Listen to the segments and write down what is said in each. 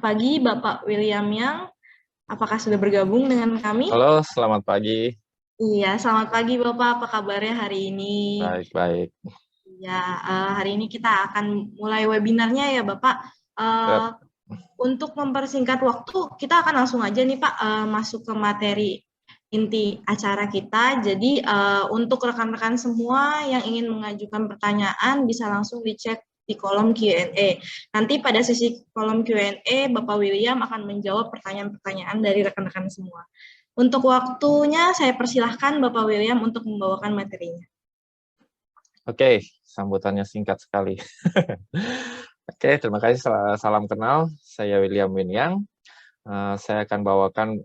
pagi Bapak William Yang. Apakah sudah bergabung dengan kami? Halo, selamat pagi. Iya, selamat pagi Bapak. Apa kabarnya hari ini? Baik-baik. Ya, hari ini kita akan mulai webinarnya ya Bapak. Yap. Untuk mempersingkat waktu, kita akan langsung aja nih Pak masuk ke materi inti acara kita. Jadi untuk rekan-rekan semua yang ingin mengajukan pertanyaan bisa langsung dicek di kolom Q&A. Nanti pada sesi kolom Q&A, Bapak William akan menjawab pertanyaan-pertanyaan dari rekan-rekan semua. Untuk waktunya, saya persilahkan Bapak William untuk membawakan materinya. Oke, sambutannya singkat sekali. Oke, terima kasih. Salam kenal. Saya William Winyang. Saya akan bawakan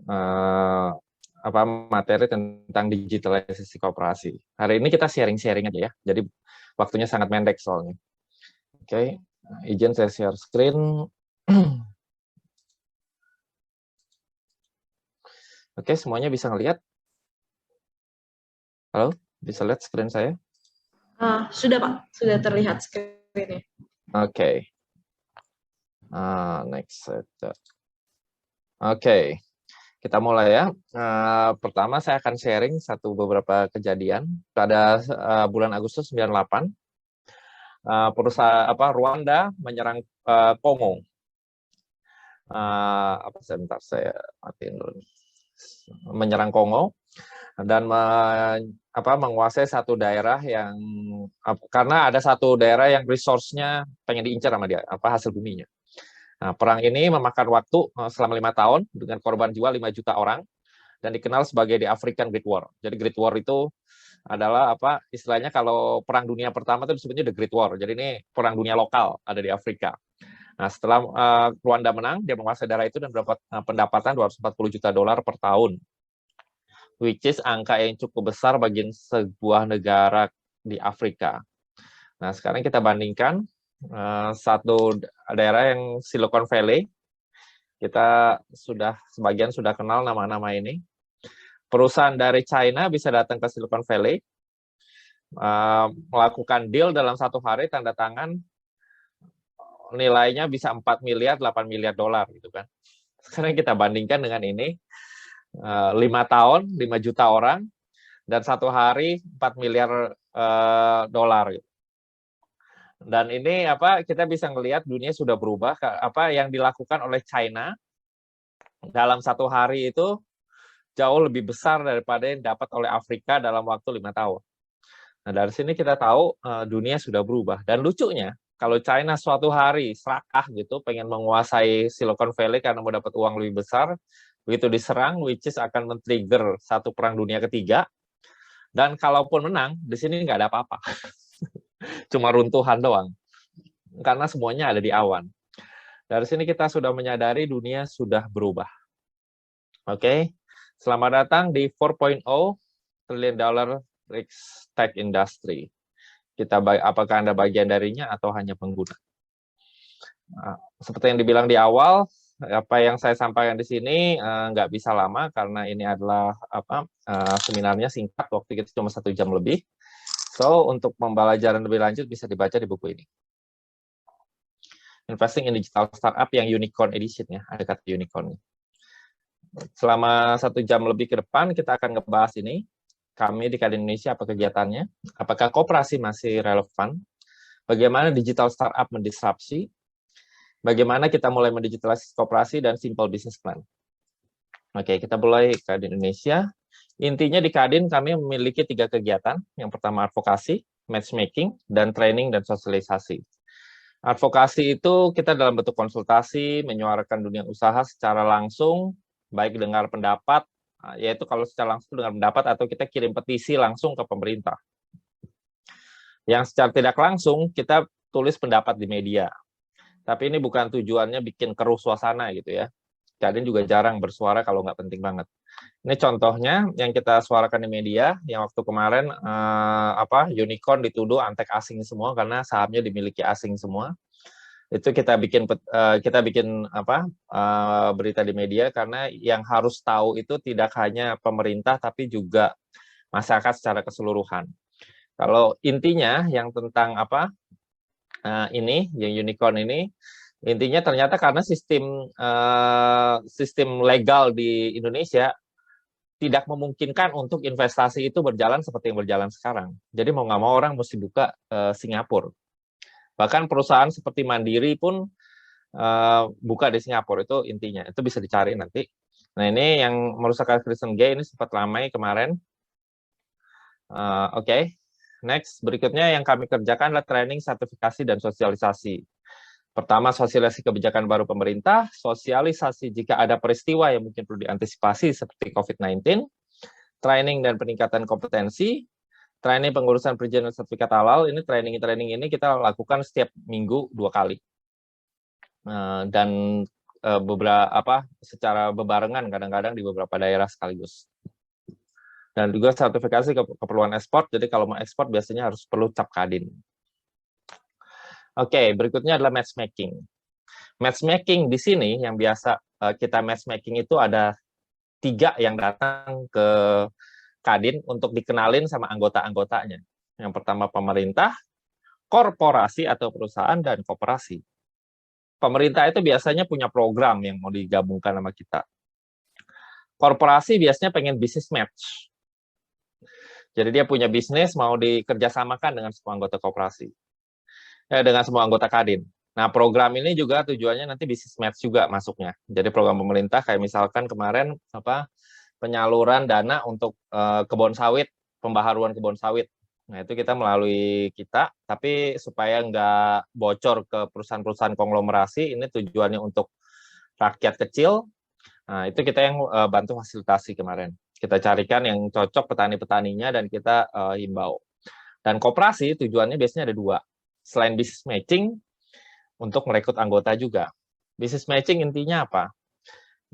materi tentang digitalisasi koperasi. Hari ini kita sharing-sharing aja ya. Jadi waktunya sangat pendek soalnya. Oke, izin saya share screen. Oke, semuanya bisa ngelihat? Halo, bisa lihat screen saya? Sudah Pak, sudah terlihat screen-nya. Oke. Next. Oke, kita mulai ya. Pertama saya akan sharing beberapa kejadian. Pada bulan Agustus 98, Rwanda menyerang Kongo. Sebentar saya matiin dulu. Menyerang Kongo dan menguasai satu daerah yang karena ada satu daerah yang resource-nya pengen diincar sama dia, hasil buminya. Nah, perang ini memakan waktu selama 5 tahun dengan korban jiwa 5 juta orang dan dikenal sebagai the African Great War. Jadi Great War itu adalah istilahnya kalau perang dunia pertama itu disebutnya the Great War. Jadi ini perang dunia lokal ada di Afrika. Nah, setelah Rwanda menang, dia menguasai daerah itu dan mendapat pendapatan 240 juta dolar per tahun. Which is angka yang cukup besar bagi sebuah negara di Afrika. Nah, sekarang kita bandingkan satu daerah yang Silicon Valley, kita sebagian sudah kenal nama-nama ini. Perusahaan dari China bisa datang ke Silicon Valley, melakukan deal dalam satu hari, tanda tangan, nilainya bisa 4 miliar, 8 miliar dolar gitu kan. Sekarang kita bandingkan dengan ini, 5 tahun, 5 juta orang, dan satu hari 4 miliar dolar gitu. Dan ini kita bisa melihat dunia sudah berubah. Yang dilakukan oleh China dalam satu hari itu jauh lebih besar daripada yang dapat oleh Afrika dalam waktu 5 tahun. Nah, dari sini kita tahu dunia sudah berubah. Dan lucunya, kalau China suatu hari serakah gitu, pengen menguasai Silicon Valley karena mau dapat uang lebih besar, begitu diserang, which is akan men-trigger satu perang dunia ketiga. Dan kalaupun menang, di sini nggak ada apa-apa. Cuma runtuhan doang. Karena semuanya ada di awan. Dari sini kita sudah menyadari dunia sudah berubah. Oke, selamat datang di 4.0 trillion dollar tech industry. Apakah Anda bagian darinya atau hanya pengguna? Nah, seperti yang dibilang di awal, apa yang saya sampaikan di sini nggak bisa lama karena ini adalah seminarnya singkat, waktu kita cuma 1 jam lebih. So, untuk pembelajaran lebih lanjut bisa dibaca di buku ini. Investing in Digital Startup yang Unicorn Edition ya, ada kata unicorn. Selama 1 jam lebih ke depan kita akan ngebahas ini. Kami di Kadin Indonesia apa kegiatannya? Apakah koperasi masih relevan? Bagaimana digital startup mendisrupsi? Bagaimana kita mulai mendigitalisasi koperasi dan simple business plan? Oke, kita mulai Kadin Indonesia. Intinya di Kadin kami memiliki 3 kegiatan. Yang pertama advokasi, matchmaking, dan training dan sosialisasi. Advokasi itu kita dalam bentuk konsultasi, menyuarakan dunia usaha secara langsung, baik dengar pendapat, yaitu kalau secara langsung dengar pendapat atau kita kirim petisi langsung ke pemerintah. Yang secara tidak langsung kita tulis pendapat di media. Tapi ini bukan tujuannya bikin keruh suasana gitu ya. Kadin juga jarang bersuara kalau nggak penting banget. Ini contohnya yang kita suarakan di media, yang waktu kemarin unicorn dituduh antek asing semua karena sahamnya dimiliki asing semua. Itu kita bikin berita di media karena yang harus tahu itu tidak hanya pemerintah tapi juga masyarakat secara keseluruhan. Kalau intinya yang tentang yang unicorn ini Intinya ternyata karena sistem legal di Indonesia tidak memungkinkan untuk investasi itu berjalan seperti yang berjalan sekarang. Jadi mau nggak mau orang mesti buka Singapura. Bahkan perusahaan seperti Mandiri pun buka di Singapura, itu intinya. Itu bisa dicari nanti. Nah, ini yang merusak Kristen Gay ini sempat ramai kemarin. Oke. Next, berikutnya yang kami kerjakan adalah training, sertifikasi, dan sosialisasi. Pertama, sosialisasi kebijakan baru pemerintah, sosialisasi jika ada peristiwa yang mungkin perlu diantisipasi seperti COVID-19, training dan peningkatan kompetensi, training pengurusan perizinan sertifikat halal. Ini training ini kita lakukan setiap minggu 2 kali. Dan beberapa secara bebarengan kadang-kadang di beberapa daerah sekaligus. Dan juga sertifikasi keperluan ekspor. Jadi kalau mau ekspor biasanya harus perlu cap kadin. Oke, berikutnya adalah matchmaking. Matchmaking di sini yang biasa kita matchmaking itu ada 3 yang datang ke kadin untuk dikenalin sama anggota-anggotanya. Yang pertama pemerintah, korporasi atau perusahaan, dan koperasi. Pemerintah itu biasanya punya program yang mau digabungkan sama kita. Korporasi biasanya pengen bisnis match. Jadi dia punya bisnis mau dikerjasamakan dengan semua anggota koperasi. Dengan semua anggota kadin. Nah, program ini juga tujuannya nanti bisnis match juga masuknya. Jadi program pemerintah kayak misalkan kemarin penyaluran dana untuk kebun sawit, pembaharuan kebun sawit. Nah, itu kita melalui kita, tapi supaya nggak bocor ke perusahaan-perusahaan konglomerasi, ini tujuannya untuk rakyat kecil. Nah, itu kita yang bantu fasilitasi kemarin. Kita carikan yang cocok petani-petaninya dan kita himbau. Dan koperasi tujuannya biasanya ada 2. Selain business matching, untuk merekrut anggota juga. Business matching intinya apa?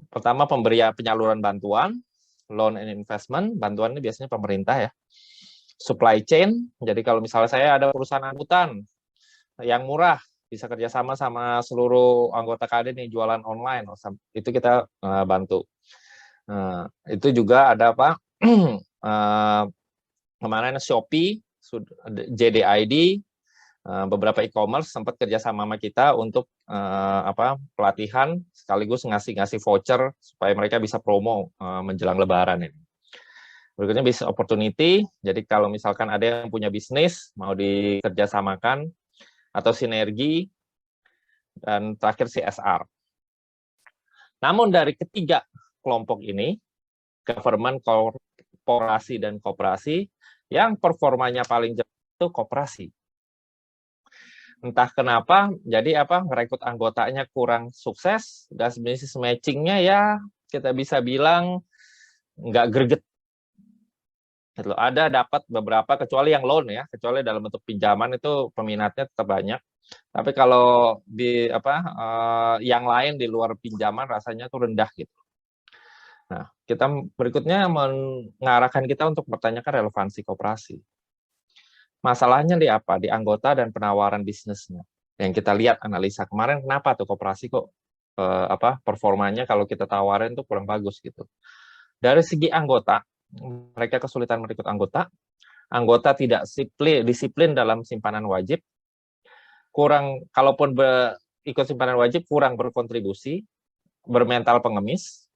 Pertama, penyaluran bantuan, loan and investment. Bantuan ini biasanya pemerintah ya. Supply chain, jadi kalau misalnya saya ada perusahaan angkutan yang murah, bisa kerjasama sama seluruh anggota kadin yang jualan online, itu kita bantu. Itu juga ada kemarin Shopee, JDID, beberapa e-commerce sempat kerjasama sama kita untuk pelatihan sekaligus ngasih voucher supaya mereka bisa promo menjelang Lebaran ini. Berikutnya business opportunity. Jadi kalau misalkan ada yang punya bisnis mau dikerjasamakan atau sinergi, dan terakhir CSR. Namun dari ketiga kelompok ini, government, korporasi, dan koperasi, yang performanya paling jauh itu koperasi. Entah kenapa, jadi merekrut anggotanya kurang sukses, dan business matching-nya ya kita bisa bilang nggak greget. Ada dapat beberapa, kecuali yang loan ya, kecuali dalam bentuk pinjaman itu peminatnya tetap banyak. Tapi kalau di yang lain di luar pinjaman rasanya tuh rendah gitu. Nah, kita berikutnya mengarahkan kita untuk mempertanyakan relevansi koperasi. Masalahnya di apa? Di anggota dan penawaran bisnisnya. Yang kita lihat analisa kemarin, kenapa tuh koperasi kok performanya kalau kita tawarin tuh kurang bagus gitu. Dari segi anggota, mereka kesulitan merekrut anggota tidak disiplin dalam simpanan wajib, kalaupun ikut simpanan wajib kurang berkontribusi, bermental pengemis,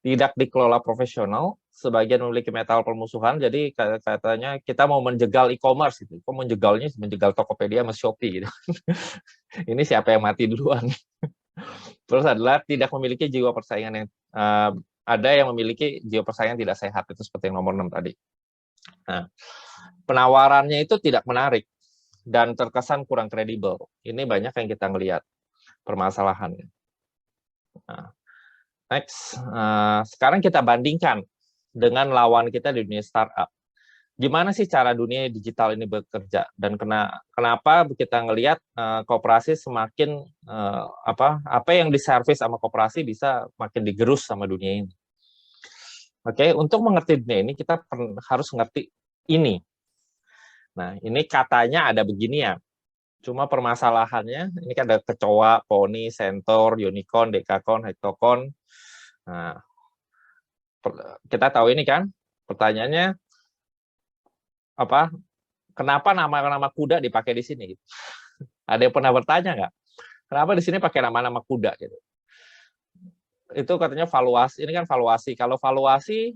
tidak dikelola profesional, sebagian memiliki mental permusuhan, jadi katanya kita mau menjegal e-commerce gitu. Kok menjegal Tokopedia sama Shopee gitu. Ini siapa yang mati duluan. Terus adalah tidak memiliki jiwa persaingan yang ada yang memiliki jiwa persaingan tidak sehat, itu seperti yang nomor 6 tadi. Nah, penawarannya itu tidak menarik dan terkesan kurang kredibel. Ini banyak yang kita ngelihat permasalahannya. Nah, next, sekarang kita bandingkan dengan lawan kita di dunia startup. Gimana sih cara dunia digital ini bekerja, dan kenapa kita ngelihat koperasi semakin apa yang diservis sama koperasi bisa makin digerus sama dunia ini. Oke, untuk mengerti dunia ini kita harus ngerti ini. Nah, ini katanya ada beginian. Cuma permasalahannya ini kan ada kecoa, poni, sentor, unicorn, dekakon, hektokon. Nah, kita tahu ini kan, pertanyaannya kenapa nama-nama kuda dipakai di sini? Ada yang pernah bertanya nggak? Kenapa di sini pakai nama-nama kuda gitu? Itu katanya valuasi, ini kan valuasi. Kalau valuasi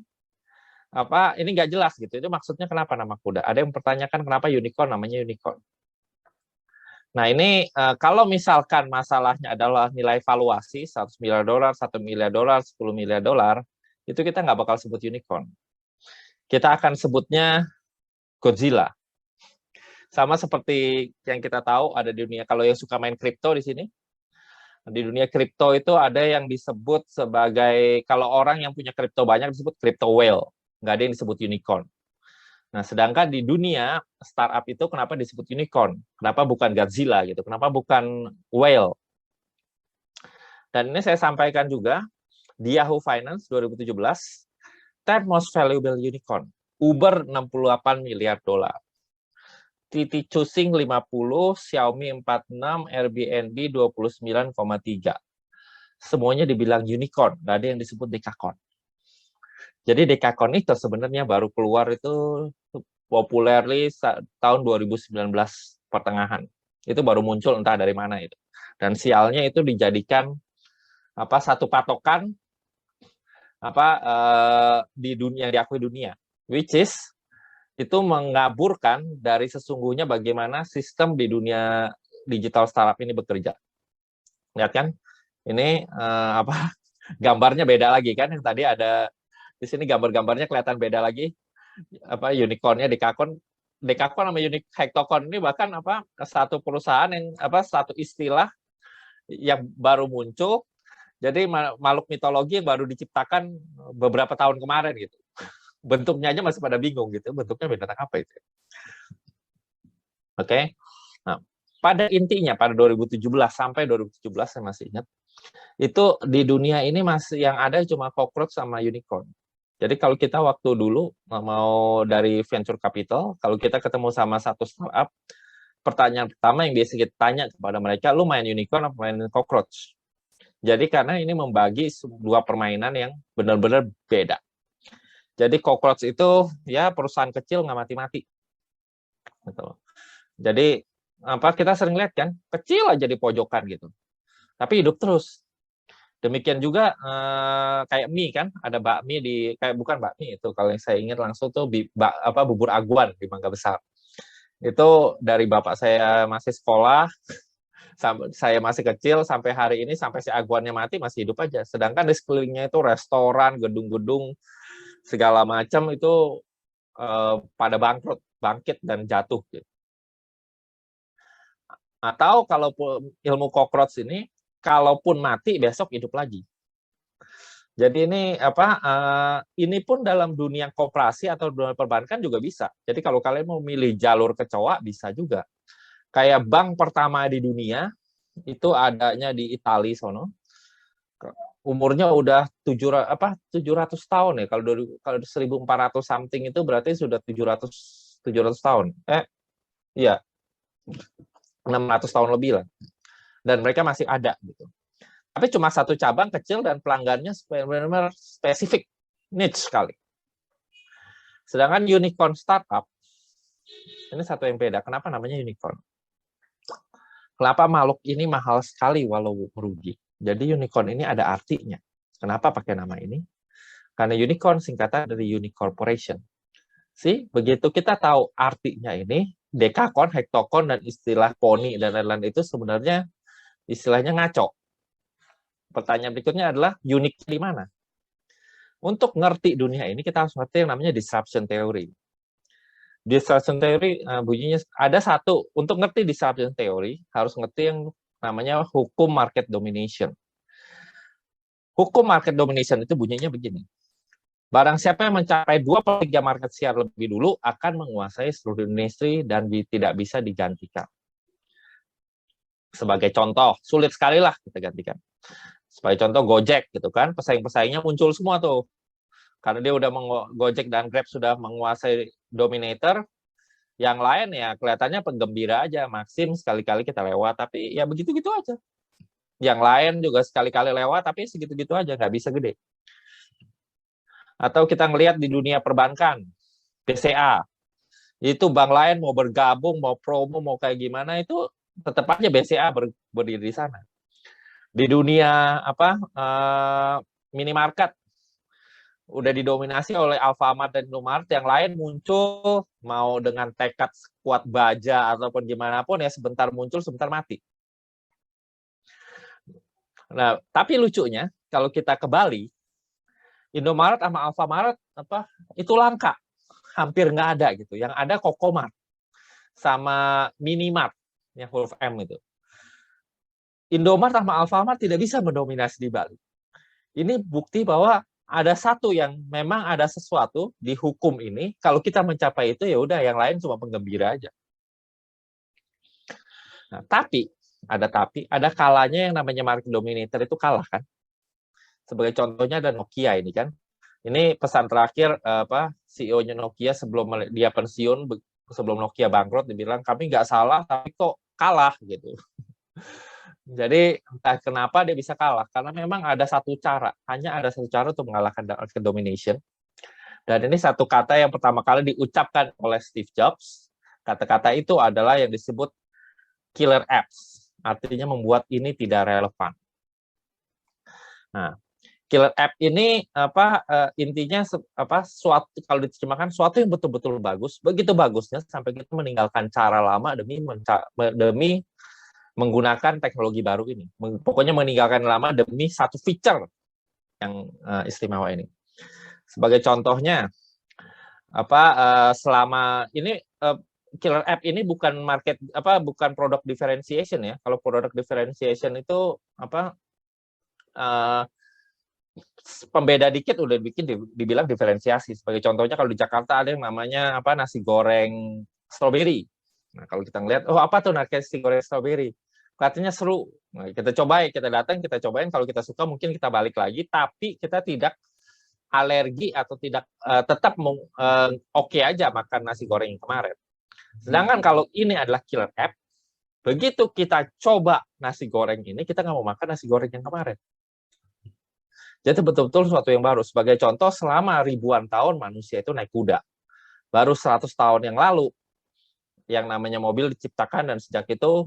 apa ini nggak jelas gitu. Itu maksudnya kenapa nama kuda? Ada yang mempertanyakan kenapa unicorn namanya unicorn. Nah, ini kalau misalkan masalahnya adalah nilai valuasi 100 miliar dolar, 1 miliar dolar, 10 miliar dolar, itu kita nggak bakal sebut unicorn. Kita akan sebutnya Godzilla. Sama seperti yang kita tahu ada di dunia, kalau yang suka main kripto di sini, di dunia kripto itu ada yang disebut sebagai, kalau orang yang punya kripto banyak disebut crypto whale, nggak ada yang disebut unicorn. Nah, sedangkan di dunia startup itu kenapa disebut unicorn? Kenapa bukan Godzilla gitu? Kenapa bukan whale? Dan ini saya sampaikan juga di Yahoo Finance 2017, 10 most valuable unicorn, Uber 68 miliar dolar. Titi Choosing 50, Xiaomi 46, Airbnb 29,3. Semuanya dibilang unicorn, nggak ada yang disebut dekakorn. Jadi dekakorn itu sebenarnya baru keluar itu populerly tahun 2019 pertengahan. Itu baru muncul entah dari mana itu. Dan sialnya itu dijadikan satu patokan di dunia, diakui dunia, which is itu mengaburkan dari sesungguhnya bagaimana sistem di dunia digital startup ini bekerja. Lihat kan, ini gambarnya beda lagi kan, yang tadi ada di sini gambar-gambarnya kelihatan beda lagi. Unicorn-nya dekakorn sama hektokorn ini bahkan satu perusahaan yang satu istilah yang baru muncul. Jadi makhluk mitologi yang baru diciptakan beberapa tahun kemarin gitu. Bentuknya aja masih pada bingung gitu, bentuknya binatang apa itu. Oke. Nah, pada intinya pada 2017 sampai 2017 saya masih ingat, itu di dunia ini masih yang ada cuma cockroach sama unicorn. Jadi kalau kita waktu dulu mau dari venture capital, kalau kita ketemu sama satu startup, pertanyaan pertama yang biasa kita tanya kepada mereka, lu main unicorn atau main cockroach? Jadi karena ini membagi dua permainan yang benar-benar beda. Jadi cockroach itu ya perusahaan kecil nggak mati-mati. Gitu. Jadi kita sering lihat kan, kecil aja di pojokan gitu. Tapi hidup terus. Demikian juga kayak mie kan, ada bakmi bukan bakmi itu, kalau yang saya ingat langsung tuh bubur aguan di Mangga Besar. Itu dari bapak saya masih sekolah, saya masih kecil sampai hari ini, sampai si aguannya mati masih hidup aja. Sedangkan di sekelilingnya itu restoran, gedung-gedung segala macam itu pada bangkrut, bangkit dan jatuh gitu. Atau kalau ilmu cockroach ini, kalaupun mati besok hidup lagi. Jadi ini ini pun dalam dunia koperasi atau dunia perbankan juga bisa. Jadi kalau kalian mau milih jalur kecoa bisa juga. Kayak bank pertama di dunia itu adanya di Italia sono. Umurnya udah 700 tahun ya. Kalau 1400 something itu berarti sudah 700 tahun. Iya. 600 tahun lebih lah. Dan mereka masih ada gitu. Tapi cuma satu cabang kecil dan pelanggannya benar-benar spesifik, niche sekali. Sedangkan unicorn startup, ini satu yang beda. Kenapa namanya unicorn? Kenapa makhluk ini mahal sekali walau merugi? Jadi unicorn ini ada artinya. Kenapa pakai nama ini? Karena unicorn singkatan dari unicorporation. Begitu kita tahu artinya ini, dekakorn, hektokorn, dan istilah poni dan lain-lain itu sebenarnya istilahnya ngaco. Pertanyaan berikutnya adalah unik di mana? Untuk ngerti dunia ini kita harus ngerti yang namanya disruption theory. Disruption theory bunyinya ada satu. Untuk ngerti disruption theory harus ngerti yang namanya hukum market domination. Hukum market domination itu bunyinya begini. Barang siapa yang mencapai 2/3 market share lebih dulu akan menguasai seluruh industri dan tidak bisa digantikan. Sebagai contoh, sulit sekali lah kita gantikan. Sebagai contoh Gojek gitu kan, pesaing-pesaingnya muncul semua tuh. Karena dia udah Gojek dan Grab sudah menguasai dominator, yang lain ya kelihatannya penggembira aja, Maxim sekali-kali kita lewat, tapi ya begitu-gitu aja. Yang lain juga sekali-kali lewat, tapi segitu-gitu aja, nggak bisa gede. Atau kita ngelihat di dunia perbankan, BCA, itu bank lain mau bergabung, mau promo, mau kayak gimana, itu tetap aja BCA berdiri di sana. Di dunia minimarket udah didominasi oleh Alfamart dan Indomaret, yang lain muncul mau dengan tekad kuat baja ataupun gimana pun ya, sebentar muncul sebentar mati. Nah, tapi lucunya kalau kita ke Bali, Indomaret sama Alfamart itu langka, hampir nggak ada gitu. Yang ada Kokomart sama Minimart yang huruf M itu. Indomaret sama Alfamart tidak bisa mendominasi di Bali. Ini bukti bahwa ada satu yang memang ada sesuatu di hukum ini, kalau kita mencapai itu ya udah, yang lain cuma penggembira aja. Nah, tapi ada kalanya yang namanya market dominator itu kalah kan. Sebagai contohnya ada Nokia ini kan. Ini pesan terakhir CEO-nya Nokia sebelum dia pensiun, sebelum Nokia bangkrut, dibilang kami nggak salah tapi kok kalah gitu. Jadi entah kenapa dia bisa kalah, karena memang ada satu cara, hanya ada satu cara untuk mengalahkan market domination. Dan ini satu kata yang pertama kali diucapkan oleh Steve Jobs. Kata-kata itu adalah yang disebut killer apps, artinya membuat ini tidak relevan. Nah, killer app ini intinya suatu, kalau diterjemahkan, suatu yang betul-betul bagus, begitu bagusnya sampai kita meninggalkan cara lama demi menggunakan teknologi baru ini. Pokoknya meninggalkan lama demi satu feature yang istimewa ini. Sebagai contohnya, selama ini killer app ini bukan bukan product differentiation ya. Kalau product differentiation itu pembeda dikit udah dibilang diferensiasi. Sebagai contohnya kalau di Jakarta ada yang namanya nasi goreng strawberry. Nah, kalau kita ngeliat, oh apa tuh nasi goreng strawberry? Katanya seru. Nah, kita cobain, kita datang, kita cobain. Kalau kita suka mungkin kita balik lagi, tapi kita tidak alergi atau tidak tetap oke aja makan nasi goreng yang kemarin. Sedangkan kalau ini adalah killer app, begitu kita coba nasi goreng ini, kita nggak mau makan nasi goreng yang kemarin. Jadi betul-betul sesuatu yang baru. Sebagai contoh, selama ribuan tahun manusia itu naik kuda. Baru 100 tahun yang lalu, yang namanya mobil diciptakan, dan sejak itu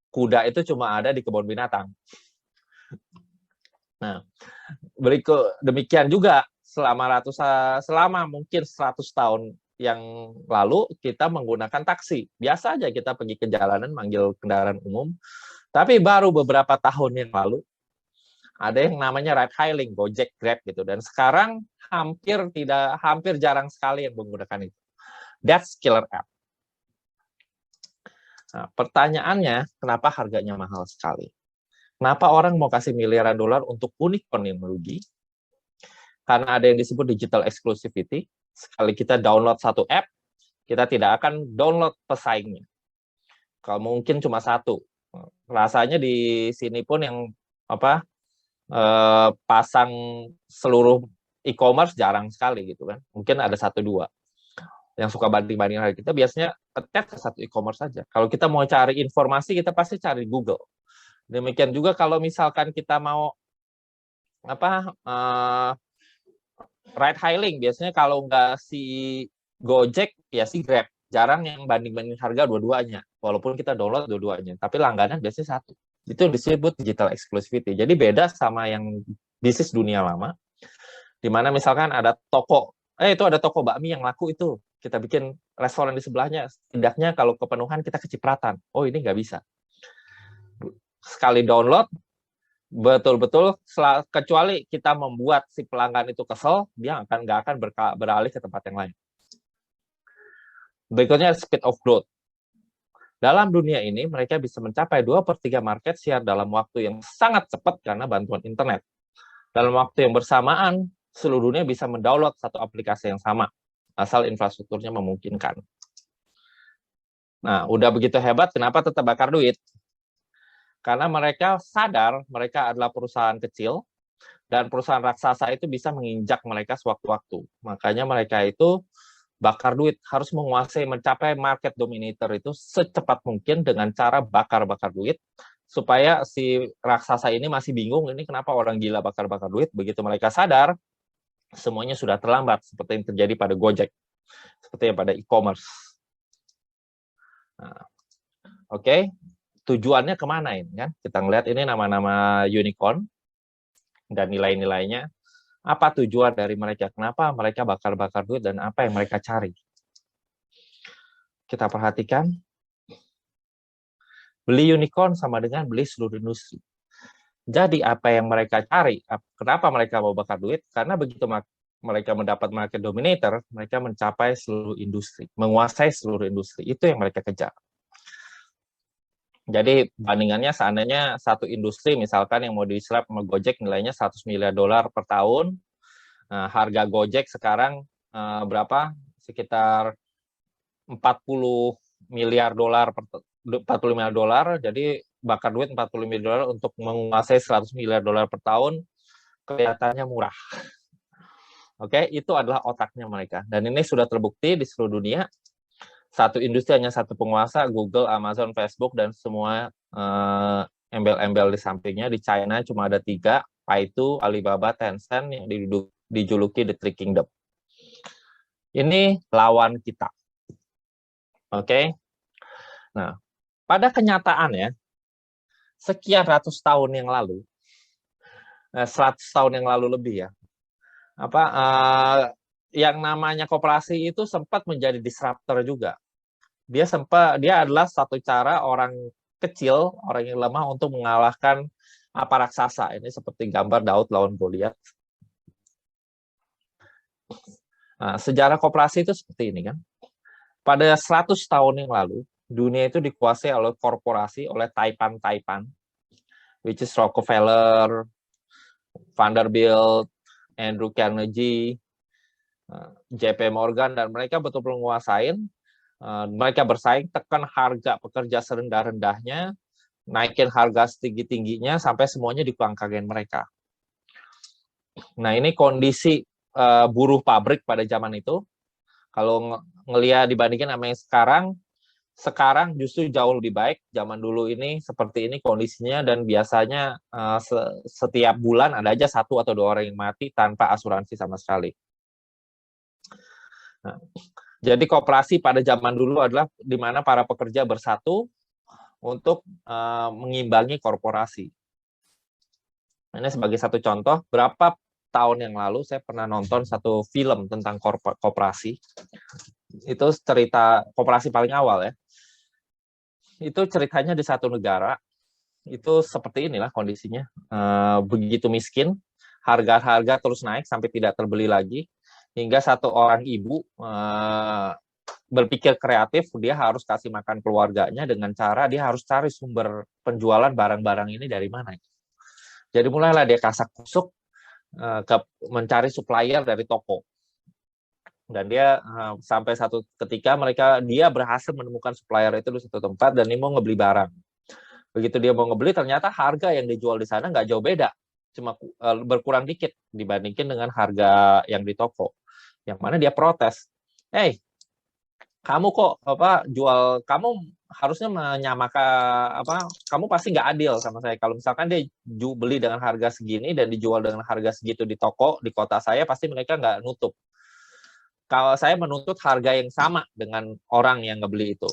kuda itu cuma ada di kebun binatang. Nah, demikian juga selama mungkin 100 tahun yang lalu kita menggunakan taksi. Biasa aja kita pergi ke jalanan manggil kendaraan umum. Tapi baru beberapa tahun yang lalu ada yang namanya ride hailing, Gojek, Grab gitu. Dan sekarang hampir jarang sekali yang menggunakan itu. That's killer app. Nah, pertanyaannya, kenapa harganya mahal sekali? Kenapa orang mau kasih miliaran dolar untuk unik teknologi? Karena ada yang disebut digital exclusivity. Sekali kita download satu app, kita tidak akan download pesaingnya. Kalau mungkin cuma satu. Rasanya di sini pun yang pasang seluruh e-commerce jarang sekali gitu kan. Mungkin ada 1-2. Yang suka banding-banding harga kita biasanya attach ke satu e-commerce saja. Kalau kita mau cari informasi, kita pasti cari Google. Demikian juga kalau misalkan kita mau ride hailing, biasanya kalau nggak si Gojek, ya si Grab. Jarang yang banding-banding harga dua-duanya. Walaupun kita download dua-duanya. Tapi langganan biasanya satu. Itu disebut digital exclusivity. Jadi beda sama yang bisnis dunia lama, di mana misalkan ada toko, itu ada toko bakmi yang laku itu. Kita bikin restoran di sebelahnya, setidaknya kalau kepenuhan kita kecipratan. Oh, ini nggak bisa. Sekali download, betul-betul, kecuali kita membuat si pelanggan itu kesel, dia nggak akan beralih ke tempat yang lain. Berikutnya, speed of growth. Dalam dunia ini, mereka bisa mencapai 2/3 market share dalam waktu yang sangat cepat karena bantuan internet. Dalam waktu yang bersamaan, seluruh dunia bisa mendownload satu aplikasi yang sama, asal infrastrukturnya memungkinkan. Nah, udah begitu hebat, kenapa tetap bakar duit? Karena mereka sadar mereka adalah perusahaan kecil, dan perusahaan raksasa itu bisa menginjak mereka sewaktu-waktu. Makanya mereka itu bakar duit, harus menguasai, mencapai market dominator itu secepat mungkin dengan cara bakar-bakar duit, supaya si raksasa ini masih bingung, ini kenapa orang gila bakar-bakar duit. Begitu mereka sadar, semuanya sudah terlambat, seperti yang terjadi pada Gojek, seperti yang pada e-commerce. Nah, oke. tujuannya kemana ini kan? Kita ngelihat ini nama-nama unicorn dan nilai-nilainya. Apa tujuan dari mereka? Kenapa mereka bakar-bakar duit dan apa yang mereka cari? Kita perhatikan, beli unicorn sama dengan beli seluruh industri. Jadi apa yang mereka cari? Kenapa mereka mau bakar duit? Karena begitu mereka mendapat market dominator, mereka mencapai seluruh industri, menguasai seluruh industri. Itu yang mereka kejar. Jadi bandingannya seandainya satu industri misalkan yang mau diserap sama Gojek nilainya 100 miliar dolar per tahun. Nah, harga Gojek sekarang berapa? Sekitar 40 miliar dolar 40 miliar dolar. Jadi bakar duit 40 miliar dolar untuk menguasai 100 miliar dolar per tahun kelihatannya murah. Oke, itu adalah otaknya mereka. Dan ini sudah terbukti di seluruh dunia. Satu industri hanya satu penguasa, Google, Amazon, Facebook, dan semua embel-embel di sampingnya. Di China cuma ada 3, Baidu, Alibaba, Tencent, yang dijuluki The Three Kingdom. Ini lawan kita. Oke? Nah, pada kenyataannya, sekian ratus tahun yang lalu, 100 tahun yang lalu lebih ya, yang namanya koperasi itu sempat menjadi disruptor juga. Dia adalah satu cara orang kecil, orang yang lemah untuk mengalahkan apa raksasa. Ini seperti gambar Daud lawan Goliat. Nah, sejarah koperasi itu seperti ini kan. Pada 100 tahun yang lalu, dunia itu dikuasai oleh korporasi, oleh taipan-taipan, which is Rockefeller, Vanderbilt, Andrew Carnegie, JP Morgan, dan mereka betul-betul menguasain. Mereka bersaing, tekan harga pekerja serendah-rendahnya, naikin harga setinggi-tingginya, sampai semuanya dikuangkagen mereka. Nah, ini kondisi buruh pabrik pada zaman itu. Kalau ngelihat dibandingin sama yang sekarang justru jauh lebih baik. Zaman dulu ini seperti ini kondisinya, dan biasanya setiap bulan ada aja 1 atau 2 orang yang mati tanpa asuransi sama sekali. Nah, jadi koperasi pada zaman dulu adalah di mana para pekerja bersatu untuk mengimbangi korporasi. Ini sebagai satu contoh, berapa tahun yang lalu saya pernah nonton satu film tentang koperasi. Itu cerita koperasi paling awal ya. Itu ceritanya di satu negara, itu seperti inilah kondisinya. Begitu miskin, harga-harga terus naik sampai tidak terbeli lagi. Hingga satu orang ibu berpikir kreatif, dia harus kasih makan keluarganya dengan cara dia harus cari sumber penjualan barang-barang ini dari mana. Jadi mulailah dia kasak kusuk mencari supplier dari toko. Dan dia sampai satu ketika dia berhasil menemukan supplier itu di satu tempat dan dia mau ngebeli barang. Begitu dia mau ngebeli, ternyata harga yang dijual di sana nggak jauh beda, cuma berkurang dikit dibandingkan dengan harga yang di toko. Yang mana dia protes, kamu kok jual, kamu harusnya menyamakan kamu pasti nggak adil sama saya. Kalau misalkan dia beli dengan harga segini dan dijual dengan harga segitu di toko di kota saya, pasti mereka nggak nutup. Kalau saya menuntut harga yang sama dengan orang yang ngebeli itu.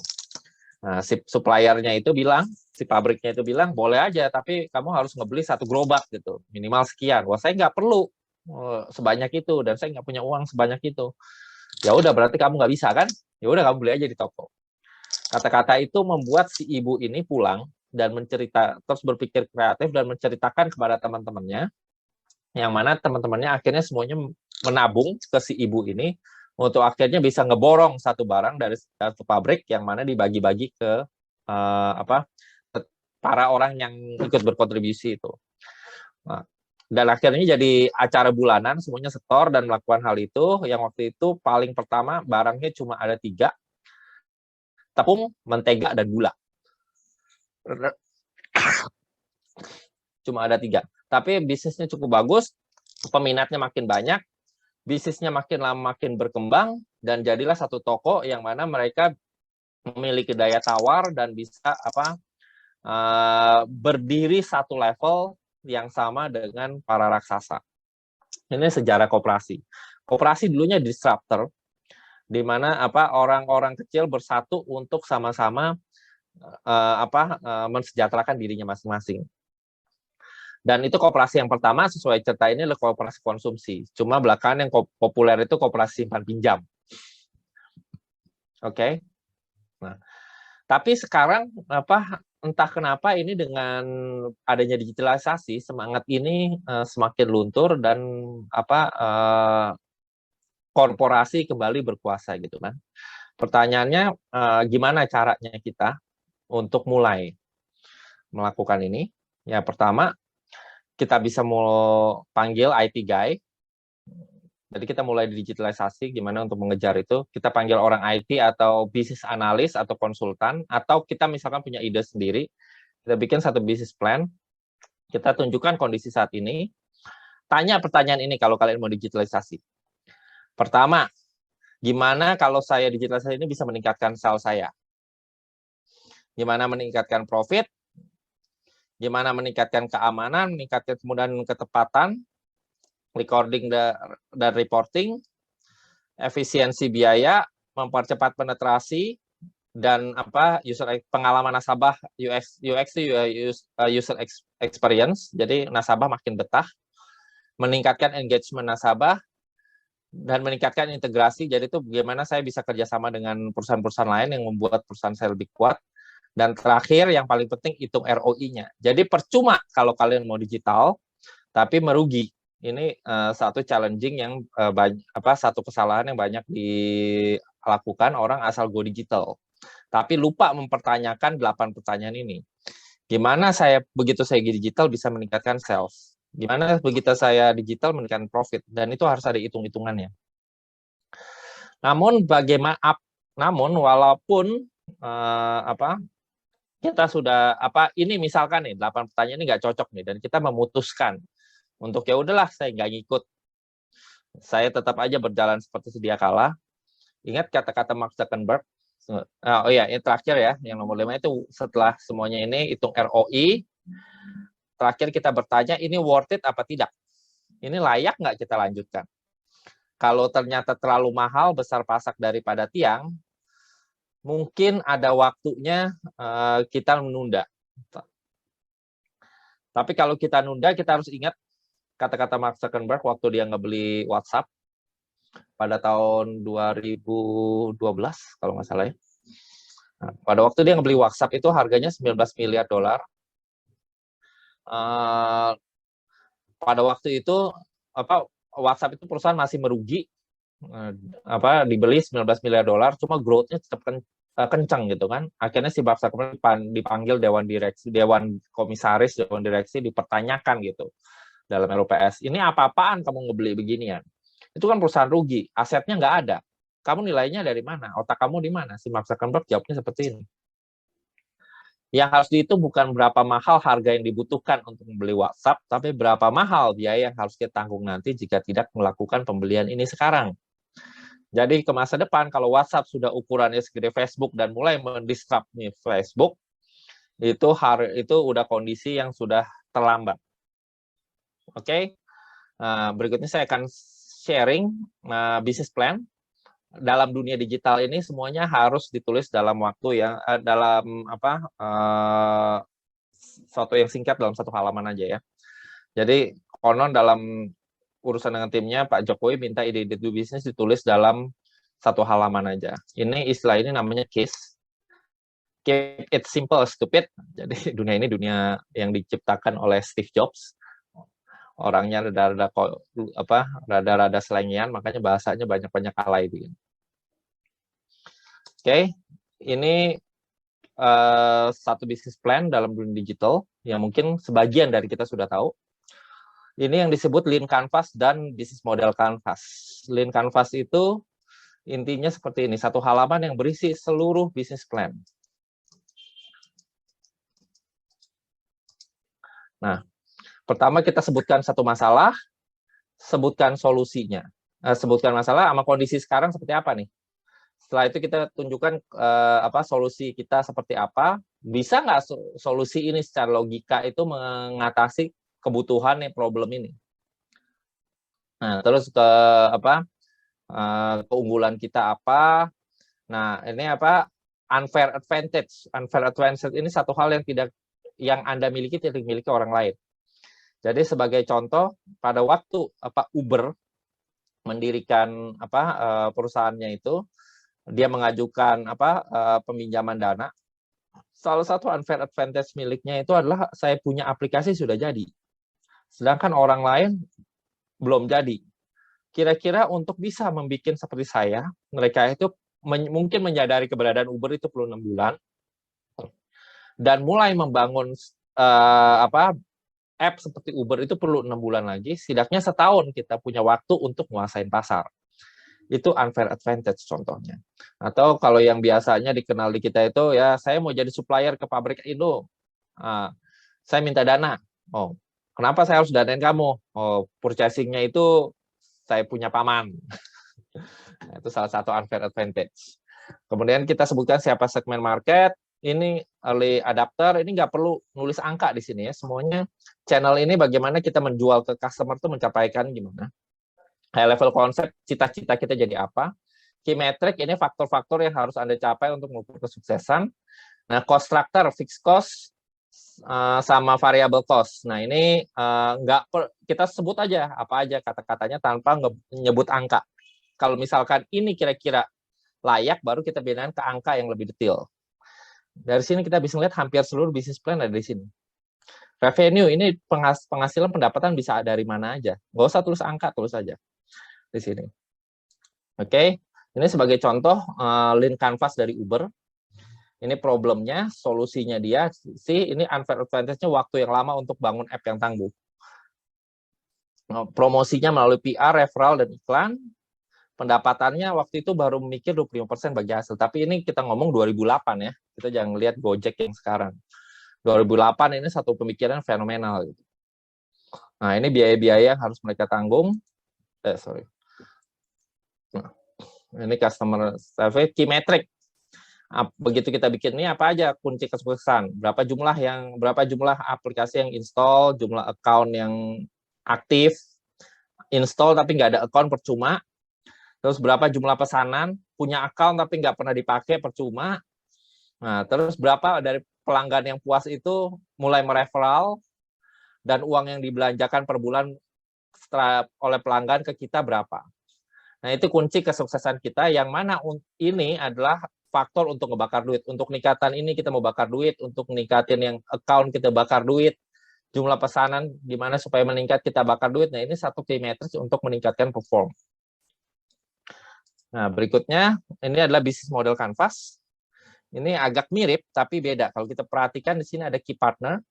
Nah, si suppliernya itu bilang, si pabriknya itu bilang, boleh aja, tapi kamu harus ngebeli 1 gerobak gitu, minimal sekian. Wah, saya nggak perlu sebanyak itu, dan saya nggak punya uang sebanyak itu. Ya udah, berarti kamu nggak bisa kan? Ya udah, kamu beli aja di toko. Kata-kata itu membuat si ibu ini pulang dan terus berpikir kreatif dan menceritakan kepada teman-temannya, yang mana teman-temannya akhirnya semuanya menabung ke si ibu ini untuk akhirnya bisa ngeborong satu barang dari satu pabrik yang mana dibagi-bagi ke para orang yang ikut berkontribusi itu. Nah, dan akhirnya jadi acara bulanan, semuanya setor dan melakukan hal itu. Yang waktu itu paling pertama barangnya cuma ada 3, tepung, mentega, dan gula. Cuma ada 3. Tapi bisnisnya cukup bagus, peminatnya makin banyak, bisnisnya makin lama makin berkembang, dan jadilah satu toko yang mana mereka memiliki daya tawar dan bisa berdiri satu level yang sama dengan para raksasa. Ini sejarah koperasi. Koperasi dulunya disruptor, di mana orang-orang kecil bersatu untuk sama-sama mensejahterakan dirinya masing-masing. Dan itu koperasi yang pertama sesuai cerita ini adalah koperasi konsumsi. Cuma belakangan yang populer itu koperasi simpan pinjam. Oke. Nah, tapi sekarang entah kenapa ini dengan adanya digitalisasi semangat ini semakin luntur dan korporasi kembali berkuasa gitu kan. Pertanyaannya gimana caranya kita untuk mulai melakukan ini? Ya pertama kita bisa mau panggil IT guy. Jadi kita mulai digitalisasi gimana untuk mengejar itu. Kita panggil orang IT atau bisnis analis atau konsultan, atau kita misalkan punya ide sendiri. Kita bikin satu bisnis plan. Kita tunjukkan kondisi saat ini. Tanya pertanyaan ini kalau kalian mau digitalisasi. Pertama, gimana kalau saya digitalisasi ini bisa meningkatkan sales saya? Gimana meningkatkan profit? Gimana meningkatkan keamanan, meningkatkan kemudahan ketepatan, recording dan reporting, efisiensi biaya, mempercepat penetrasi, dan pengalaman nasabah UX user experience. Jadi nasabah makin betah, meningkatkan engagement nasabah, dan meningkatkan integrasi. Jadi itu bagaimana saya bisa kerjasama dengan perusahaan-perusahaan lain yang membuat perusahaan saya lebih kuat. Dan terakhir yang paling penting hitung ROI-nya. Jadi percuma kalau kalian mau digital tapi merugi. Ini satu challenging yang satu kesalahan yang banyak dilakukan orang asal go digital. Tapi lupa mempertanyakan 8 pertanyaan ini. Gimana begitu saya digital bisa meningkatkan sales? Gimana begitu saya digital meningkatkan profit? Dan itu harus ada hitung-hitungannya. Namun walaupun kita sudah ini misalkan nih 8 pertanyaan ini nggak cocok nih dan kita memutuskan untuk ya udahlah saya nggak ngikut, saya tetap aja berjalan seperti sedia kala. Ingat kata-kata Mark Zuckerberg. Ini terakhir ya, yang nomor 5 itu setelah semuanya ini hitung ROI. Terakhir kita bertanya ini worth it apa tidak? Ini layak nggak kita lanjutkan? Kalau ternyata terlalu mahal, besar pasak daripada tiang, mungkin ada waktunya kita menunda. Tapi kalau kita nunda, kita harus ingat kata-kata Mark Zuckerberg waktu dia ngebeli WhatsApp pada tahun 2012 kalau nggak salah ya. Nah, pada waktu dia ngebeli WhatsApp itu harganya 19 miliar dolar. Pada waktu itu WhatsApp itu perusahaan masih merugi, dibeli 19 miliar dolar, cuma growth-nya tetap kencang gitu kan. Akhirnya si Mark Zuckerberg dipanggil dewan komisaris, dewan direksi, dipertanyakan gitu dalam RUPS. Ini apa-apaan kamu ngebeli beginian? Itu kan perusahaan rugi, asetnya nggak ada. Kamu nilainya dari mana? Otak kamu di mana? Si Mark Zuckerberg jawabnya seperti ini. Yang harus dihitung bukan berapa mahal harga yang dibutuhkan untuk membeli WhatsApp, tapi berapa mahal biaya yang harus kita tanggung nanti jika tidak melakukan pembelian ini sekarang. Jadi ke masa depan, kalau WhatsApp sudah ukurannya segede Facebook dan mulai mendisrupt Facebook, itu udah kondisi yang sudah terlambat. Oke, berikutnya saya akan sharing bisnis plan. Dalam dunia digital ini semuanya harus ditulis dalam waktu yang suatu yang singkat dalam satu halaman aja ya. Jadi konon dalam urusan dengan timnya Pak Jokowi minta ide-ide bisnis ditulis dalam satu halaman aja. Ini istilah ini namanya KISS. Keep it simple, stupid. Jadi dunia ini dunia yang diciptakan oleh Steve Jobs. Orangnya rada-rada selengean, makanya bahasanya banyak-banyak alay begini. Oke, ini satu bisnis plan dalam dunia digital yang mungkin sebagian dari kita sudah tahu. Ini yang disebut Lean Canvas dan bisnis model Canvas. Lean Canvas itu intinya seperti ini, satu halaman yang berisi seluruh bisnis plan. Nah, pertama kita sebutkan satu masalah, sebutkan solusinya. Sebutkan masalah sama kondisi sekarang seperti apa nih. Setelah itu kita tunjukkan solusi kita seperti apa. Bisa nggak solusi ini secara logika itu mengatasi kebutuhan problem ini. Nah, terus keunggulan kita apa? Nah, ini unfair advantage. Unfair advantage ini satu hal yang Anda miliki tidak dimiliki orang lain. Jadi sebagai contoh, pada waktu Uber mendirikan perusahaannya itu, dia mengajukan peminjaman dana. Salah satu unfair advantage miliknya itu adalah saya punya aplikasi sudah jadi, sedangkan orang lain belum jadi. Kira-kira untuk bisa membuat seperti saya, mereka itu mungkin menyadari keberadaan Uber itu perlu 6 bulan, dan mulai membangun app seperti Uber itu perlu 6 bulan lagi. Setidaknya setahun kita punya waktu untuk menguasain pasar. Itu unfair advantage contohnya. Atau kalau yang biasanya dikenal di kita itu, ya saya mau jadi supplier ke pabrik Indo, saya minta dana. Oh, kenapa saya harus danain kamu? Oh, purchasing-nya itu saya punya paman. Itu salah satu unfair advantage. Kemudian kita sebutkan siapa segmen market. Ini early adapter, ini nggak perlu nulis angka di sini ya. Semuanya channel ini bagaimana kita menjual ke customer itu mencapaikan gimana. High level konsep, cita-cita kita jadi apa. Key metric, ini faktor-faktor yang harus Anda capai untuk mengukur kesuksesan. Nah, cost structure, fixed cost, sama variable cost. Nah, ini kita sebut aja apa aja kata-katanya tanpa menyebut angka. Kalau misalkan ini kira-kira layak, baru kita bedakan ke angka yang lebih detail. Dari sini kita bisa lihat hampir seluruh bisnis plan ada di sini. Revenue, ini penghasilan pendapatan bisa dari mana aja. Nggak usah tulis angka, tulis aja di sini. Oke, ini sebagai contoh lean canvas dari Uber. Ini problemnya, solusinya dia sih, ini unfair advantage-nya waktu yang lama untuk bangun app yang tangguh. Promosinya melalui PR, referral, dan iklan. Pendapatannya waktu itu baru memikir 25% bagi hasil. Tapi ini kita ngomong 2008 ya. Kita jangan lihat Gojek yang sekarang. 2008 ini satu pemikiran fenomenal. Nah, ini biaya-biaya yang harus mereka tanggung. Nah, ini customer survey, key metric. Begitu kita bikin ini apa aja kunci kesuksesan? Berapa jumlah aplikasi yang install, jumlah account yang aktif, install tapi nggak ada account percuma. Terus berapa jumlah pesanan, punya account tapi nggak pernah dipakai percuma. Nah, terus berapa dari pelanggan yang puas itu mulai mereferral, dan uang yang dibelanjakan per bulan oleh pelanggan ke kita berapa. Nah, itu kunci kesuksesan kita, yang mana ini adalah faktor untuk ngebakar duit. Untuk ningkatan ini kita mau bakar duit, untuk ningkatin yang account kita bakar duit, jumlah pesanan gimana supaya meningkat kita bakar duit. Nah, ini satu key metrics untuk meningkatkan perform. Nah, berikutnya ini adalah bisnis model canvas. Ini agak mirip tapi beda. Kalau kita perhatikan di sini ada key partner.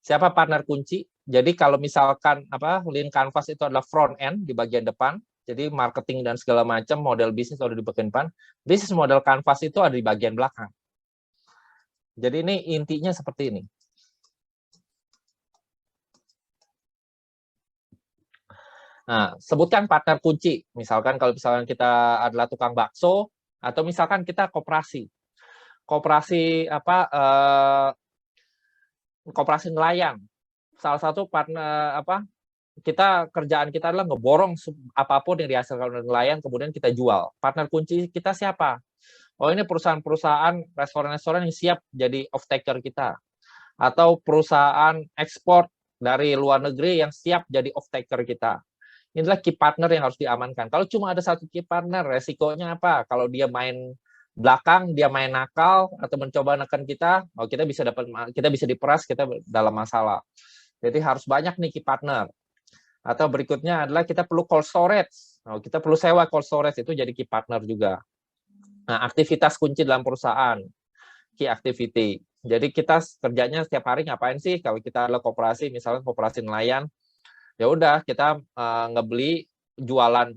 Siapa partner kunci? Jadi kalau misalkan lean canvas itu adalah front end di bagian depan. Jadi marketing dan segala macam model bisnis ada di bagian depan. Bisnis model canvas itu ada di bagian belakang. Jadi ini intinya seperti ini. Nah, sebutkan partner kunci. Misalkan kalau misalkan kita adalah tukang bakso, atau misalkan kita koperasi. Koperasi nelayan. Salah satu partner kerjaan kita adalah ngeborong apapun yang dihasilkan oleh nelayan, kemudian kita jual. Partner kunci kita siapa? Oh, ini perusahaan-perusahaan restoran-restoran yang siap jadi off-taker kita. Atau perusahaan ekspor dari luar negeri yang siap jadi off-taker kita. Inilah key partner yang harus diamankan. Kalau cuma ada satu key partner, resikonya apa? Kalau dia main belakang, dia main nakal atau mencoba neken kita, kita bisa diperas, kita dalam masalah. Jadi harus banyak nih key partner. Atau berikutnya adalah kita perlu cold storage. Kita perlu sewa cold storage, itu jadi key partner juga. Nah, aktivitas kunci dalam perusahaan, key activity. Jadi kita kerjanya setiap hari ngapain sih? Kalau kita adalah koperasi, misalnya koperasi nelayan, ya udah kita ngebeli, jualan,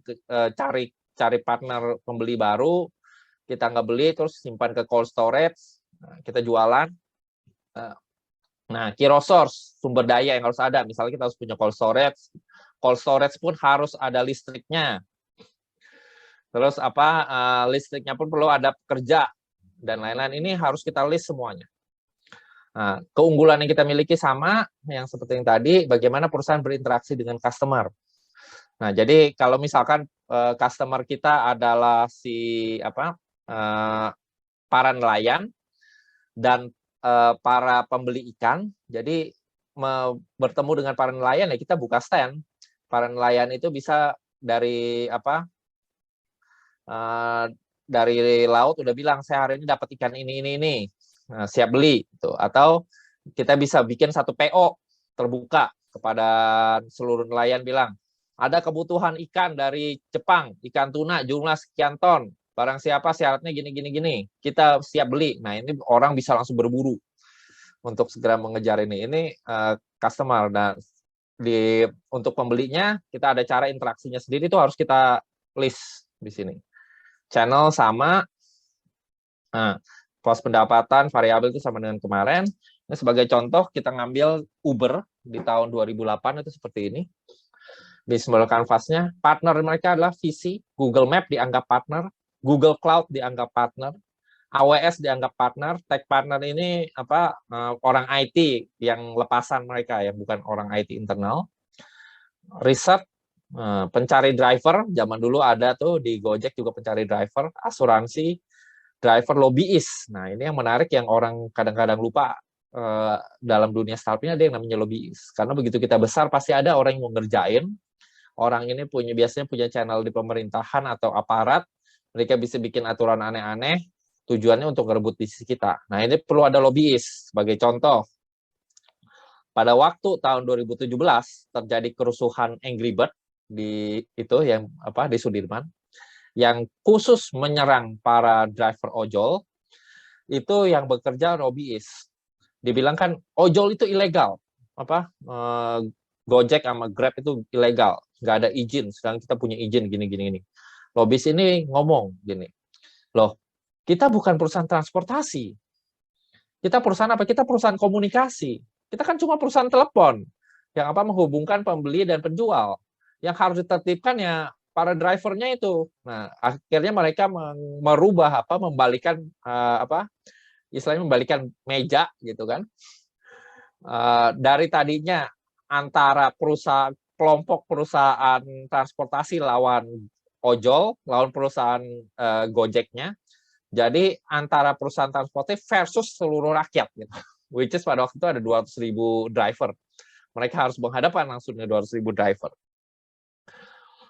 cari partner pembeli baru, kita ngebeli terus simpan ke cold storage, kita jualan. Nah, key resource, sumber daya yang harus ada, misalnya kita harus punya cold storage pun harus ada listriknya. Terus listriknya pun perlu ada pekerja dan lain-lain. Ini harus kita list semuanya. Nah, keunggulan yang kita miliki sama yang seperti yang tadi, bagaimana perusahaan berinteraksi dengan customer. Nah, jadi kalau misalkan customer kita adalah para nelayan dan para pembeli ikan. Jadi bertemu dengan para nelayan ya kita buka stand. Para nelayan itu bisa dari dari laut udah bilang saya hari ini dapat ikan ini. Nah, siap beli gitu. Atau kita bisa bikin satu PO terbuka kepada seluruh nelayan bilang ada kebutuhan ikan dari Jepang, ikan tuna jumlah sekian ton. Barang siapa syaratnya gini. Kita siap beli. Nah, ini orang bisa langsung berburu untuk segera mengejar ini. Ini customer. Dan untuk pembelinya kita ada cara interaksinya sendiri itu harus kita list di sini. Channel sama, pos pendapatan variabel itu sama dengan kemarin. Ini sebagai contoh kita ngambil Uber di tahun 2008 itu seperti ini. Di small canvas-nya, partner mereka adalah VC, Google Map dianggap partner, Google Cloud dianggap partner, AWS dianggap partner, tech partner ini orang IT yang lepasan mereka yang bukan orang IT internal. Riset, pencari driver, zaman dulu ada tuh di Gojek juga pencari driver, asuransi, driver lobbyist. Nah, ini yang menarik yang orang kadang-kadang lupa dalam dunia startup ini ada yang namanya lobbyist. Karena begitu kita besar pasti ada orang yang mau ngerjain. Orang ini biasanya punya channel di pemerintahan atau aparat, mereka bisa bikin aturan aneh-aneh, tujuannya untuk merebut bisnis kita. Nah, ini perlu ada lobbyist. Sebagai contoh, pada waktu tahun 2017 terjadi kerusuhan Angry Bird di Sudirman, yang khusus menyerang para driver ojol, itu yang bekerja lobbyist. Dibilang kan ojol itu ilegal, Gojek sama Grab itu ilegal, nggak ada izin, sedang kita punya izin gini. Lobbyist ini ngomong gini, loh, kita bukan perusahaan transportasi, kita perusahaan apa? Kita perusahaan komunikasi, kita kan cuma perusahaan telepon yang menghubungkan pembeli dan penjual. Yang harus ditertibkan ya para drivernya itu. Nah, akhirnya mereka merubah membalikan istilahnya membalikan meja gitu kan. Dari tadinya antara kelompok perusahaan transportasi lawan ojol, lawan perusahaan Gojeknya. Jadi antara perusahaan transportasi versus seluruh rakyat gitu. Which is pada waktu itu ada 200.000 driver. Mereka harus menghadapkan langsung 200.000 driver.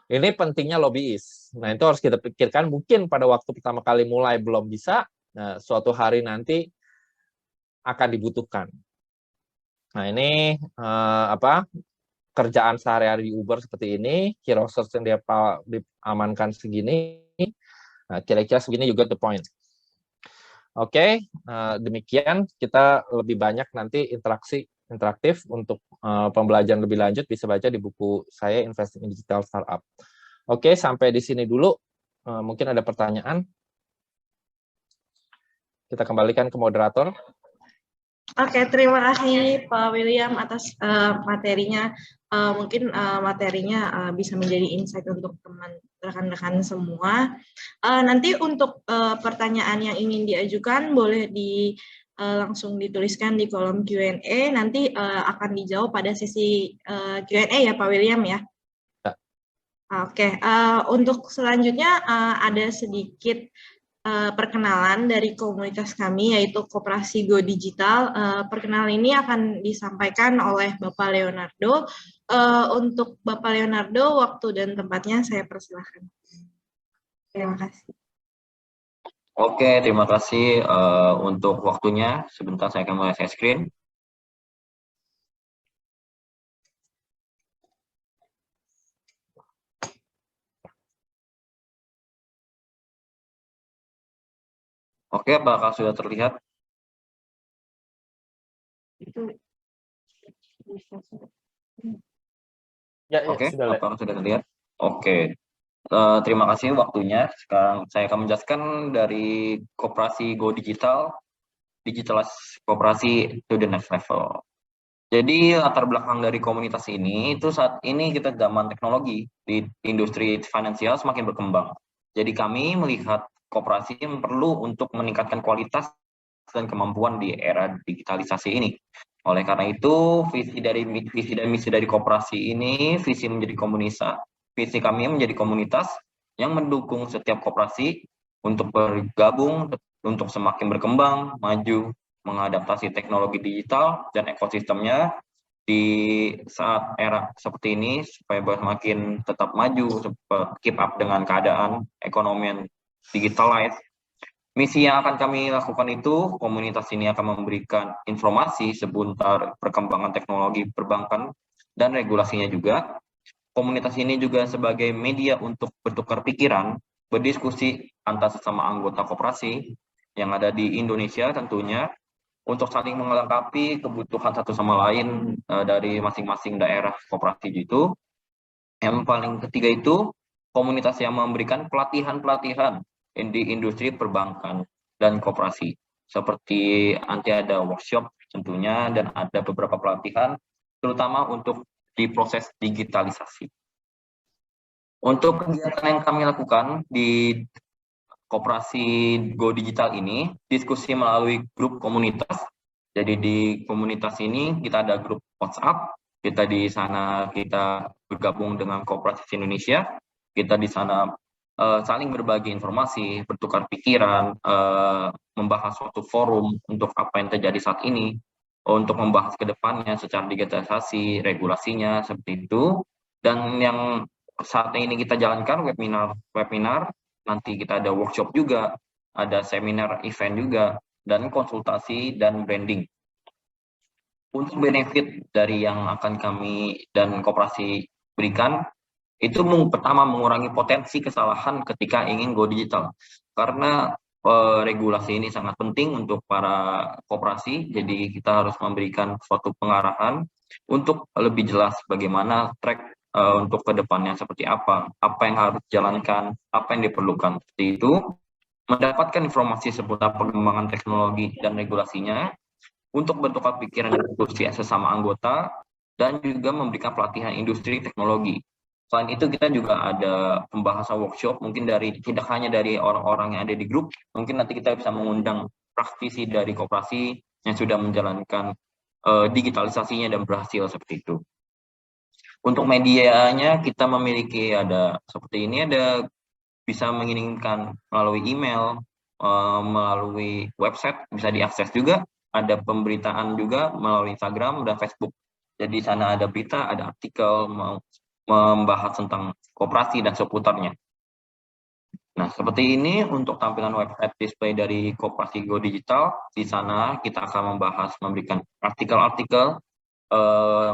Ini pentingnya lobbyist. Nah, itu harus kita pikirkan. Mungkin pada waktu pertama kali mulai belum bisa, nah, suatu hari nanti akan dibutuhkan. Nah, ini kerjaan sehari-hari di Uber seperti ini, key research yang dia diamankan segini. Nah, kira-kira segini juga the point. Oke, demikian kita lebih banyak nanti interaktif untuk pembelajaran lebih lanjut bisa baca di buku saya Investing in Digital Startup. Oke, sampai di sini dulu. Mungkin ada pertanyaan. Kita kembalikan ke moderator. Oke, terima kasih Pak William atas materinya. Mungkin materinya bisa menjadi insight untuk rekan-rekan semua. Nanti untuk pertanyaan yang ingin diajukan boleh langsung dituliskan di kolom Q&A. Nanti akan dijawab pada sesi Q&A ya Pak William ya. Oke, untuk selanjutnya ada sedikit perkenalan dari komunitas kami yaitu Koperasi Go Digital. Perkenalan ini akan disampaikan oleh Bapak Leonardo. Untuk Bapak Leonardo, waktu dan tempatnya saya persilahkan. Terima kasih. Oke, terima kasih untuk waktunya. Sebentar saya akan mulai share screen. Oke, apakah sudah terlihat? Ya, Oke, sudah apakah sudah terlihat? Oke, terima kasih waktunya. Sekarang saya akan menjelaskan dari Koperasi Go Digital, digitalize koperasi to the next level. Jadi latar belakang dari komunitas ini itu saat ini kita zaman teknologi di industri finansial semakin berkembang. Jadi kami melihat koperasi yang perlu untuk meningkatkan kualitas dan kemampuan di era digitalisasi ini. Oleh karena itu, visi dan misi dari koperasi ini, visi kami menjadi komunitas yang mendukung setiap koperasi untuk bergabung untuk semakin berkembang, maju, mengadaptasi teknologi digital dan ekosistemnya di saat era seperti ini supaya semakin tetap maju, keep up dengan keadaan ekonomi yang digitalized. Misi yang akan kami lakukan itu, komunitas ini akan memberikan informasi seputar perkembangan teknologi perbankan dan regulasinya juga. Komunitas ini juga sebagai media untuk bertukar pikiran, berdiskusi antar sesama anggota koperasi yang ada di Indonesia tentunya, untuk saling melengkapi kebutuhan satu sama lain dari masing-masing daerah koperasi itu. Yang paling ketiga itu, komunitas yang memberikan pelatihan-pelatihan di industri perbankan dan koperasi. Seperti nanti ada workshop tentunya, dan ada beberapa pelatihan, terutama untuk di proses digitalisasi. Untuk kegiatan yang kami lakukan di Koperasi Go Digital ini, diskusi melalui grup komunitas. Jadi di komunitas ini kita ada grup WhatsApp, kita di sana kita bergabung dengan Koperasi Indonesia, kita di sana saling berbagi informasi, bertukar pikiran, membahas suatu forum untuk apa yang terjadi saat ini, untuk membahas ke depannya secara digitalisasi, regulasinya, seperti itu. Dan yang saat ini kita jalankan webinar, nanti kita ada workshop juga, ada seminar event juga, dan konsultasi dan branding. Untuk benefit dari yang akan kami dan koperasi berikan, itu pertama mengurangi potensi kesalahan ketika ingin go digital. Karena regulasi ini sangat penting untuk para koperasi, jadi kita harus memberikan suatu pengarahan untuk lebih jelas bagaimana track untuk kedepannya seperti apa yang harus dijalankan, apa yang diperlukan. Seperti itu, mendapatkan informasi seputar perkembangan teknologi dan regulasinya, untuk bertukar pikiran dan diskusi sesama anggota, dan juga memberikan pelatihan industri teknologi. Selain itu, kita juga ada pembahasan workshop, mungkin tidak hanya dari orang-orang yang ada di grup, mungkin nanti kita bisa mengundang praktisi dari koperasi yang sudah menjalankan digitalisasinya dan berhasil seperti itu. Untuk medianya kita memiliki ada seperti ini, ada bisa mengirimkan melalui email, melalui website, bisa diakses juga, ada pemberitaan juga melalui Instagram dan Facebook. Jadi sana ada berita, ada artikel membahas tentang koperasi dan seputarnya. Nah, seperti ini untuk tampilan website display dari Koperasi Go Digital. Di sana kita akan memberikan artikel-artikel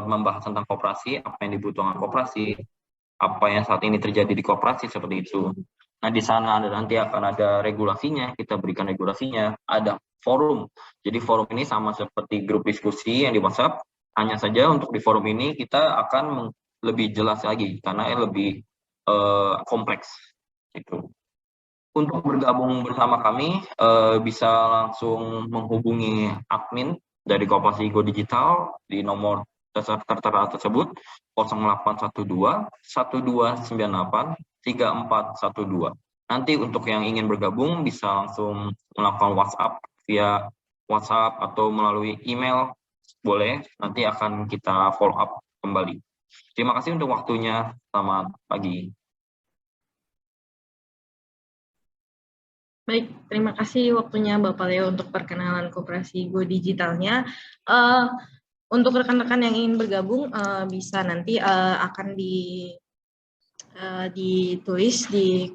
membahas tentang koperasi, apa yang dibutuhkan koperasi, apa yang saat ini terjadi di koperasi, seperti itu. Nah, di sana nanti akan ada regulasinya, kita berikan regulasinya, ada forum. Jadi forum ini sama seperti grup diskusi yang di WhatsApp, hanya saja untuk di forum ini kita akan lebih jelas lagi, karena lebih kompleks. Gitu. Untuk bergabung bersama kami, bisa langsung menghubungi admin dari Koperasi Go Digital di nomor tertera tersebut 0812 1298 3412. Nanti untuk yang ingin bergabung bisa langsung melakukan WhatsApp via WhatsApp atau melalui email, boleh, nanti akan kita follow up kembali. Terima kasih untuk waktunya, selamat pagi. Baik, terima kasih waktunya Bapak Leo untuk perkenalan Koperasi Go Digitalnya. Untuk rekan-rekan yang ingin bergabung, bisa nanti akan ditulis di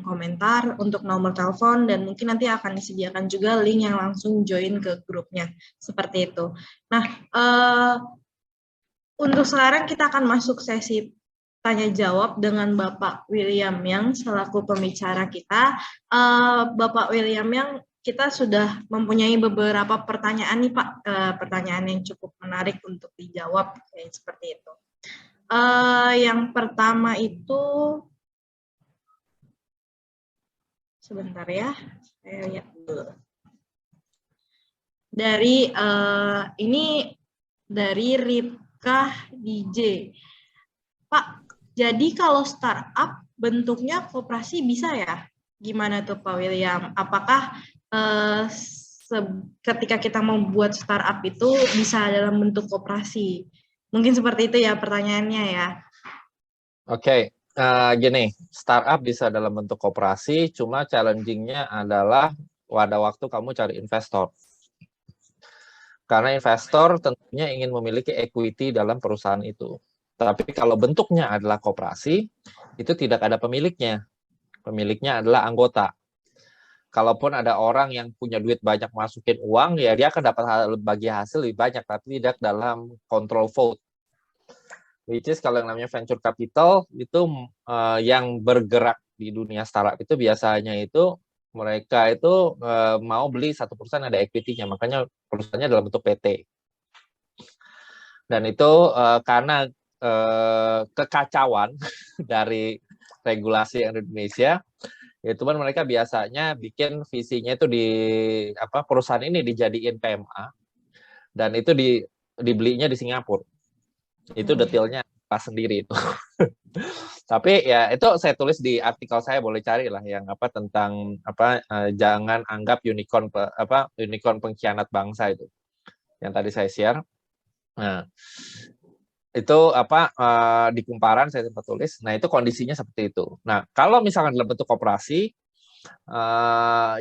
komentar untuk nomor telepon, dan mungkin nanti akan disediakan juga link yang langsung join ke grupnya, seperti itu. Nah, untuk sekarang kita akan masuk sesi tanya jawab dengan Bapak William Yang selaku pembicara kita. Bapak William Yang, kita sudah mempunyai beberapa pertanyaan nih Pak, pertanyaan yang cukup menarik untuk dijawab, kayak seperti itu. Yang pertama itu, sebentar ya, saya lihat dulu. Dari ini dari Ripka DJ. Pak, jadi kalau startup bentuknya koperasi bisa ya? Gimana tuh Pak William? Apakah ketika kita membuat startup itu bisa dalam bentuk koperasi? Mungkin seperti itu ya pertanyaannya ya. Oke, gini, startup bisa dalam bentuk koperasi, cuma challenging-nya adalah pada waktu kamu cari investor. Karena investor tentunya ingin memiliki equity dalam perusahaan itu. Tapi kalau bentuknya adalah koperasi, itu tidak ada pemiliknya. Pemiliknya adalah anggota. Kalaupun ada orang yang punya duit banyak masukin uang, ya dia akan dapat bagi hasil lebih banyak, tapi tidak dalam control vote. Which is kalau yang namanya venture capital, itu yang bergerak di dunia startup itu biasanya itu mereka itu mau beli 1% ada equity-nya, makanya perusahaannya dalam bentuk PT. Dan itu karena kekacauan dari regulasi Indonesia, ya cuman mereka biasanya bikin visinya itu di perusahaan ini dijadiin PMA dan itu dibelinya di Singapura. Itu detailnya pas sendiri itu. Tapi ya itu saya tulis di artikel saya, boleh cari lah yang tentang jangan anggap unicorn pengkhianat bangsa itu. Yang tadi saya share. Nah, itu di kumparan saya sempat tulis. Nah, itu kondisinya seperti itu. Nah, kalau misalkan dalam bentuk koperasi,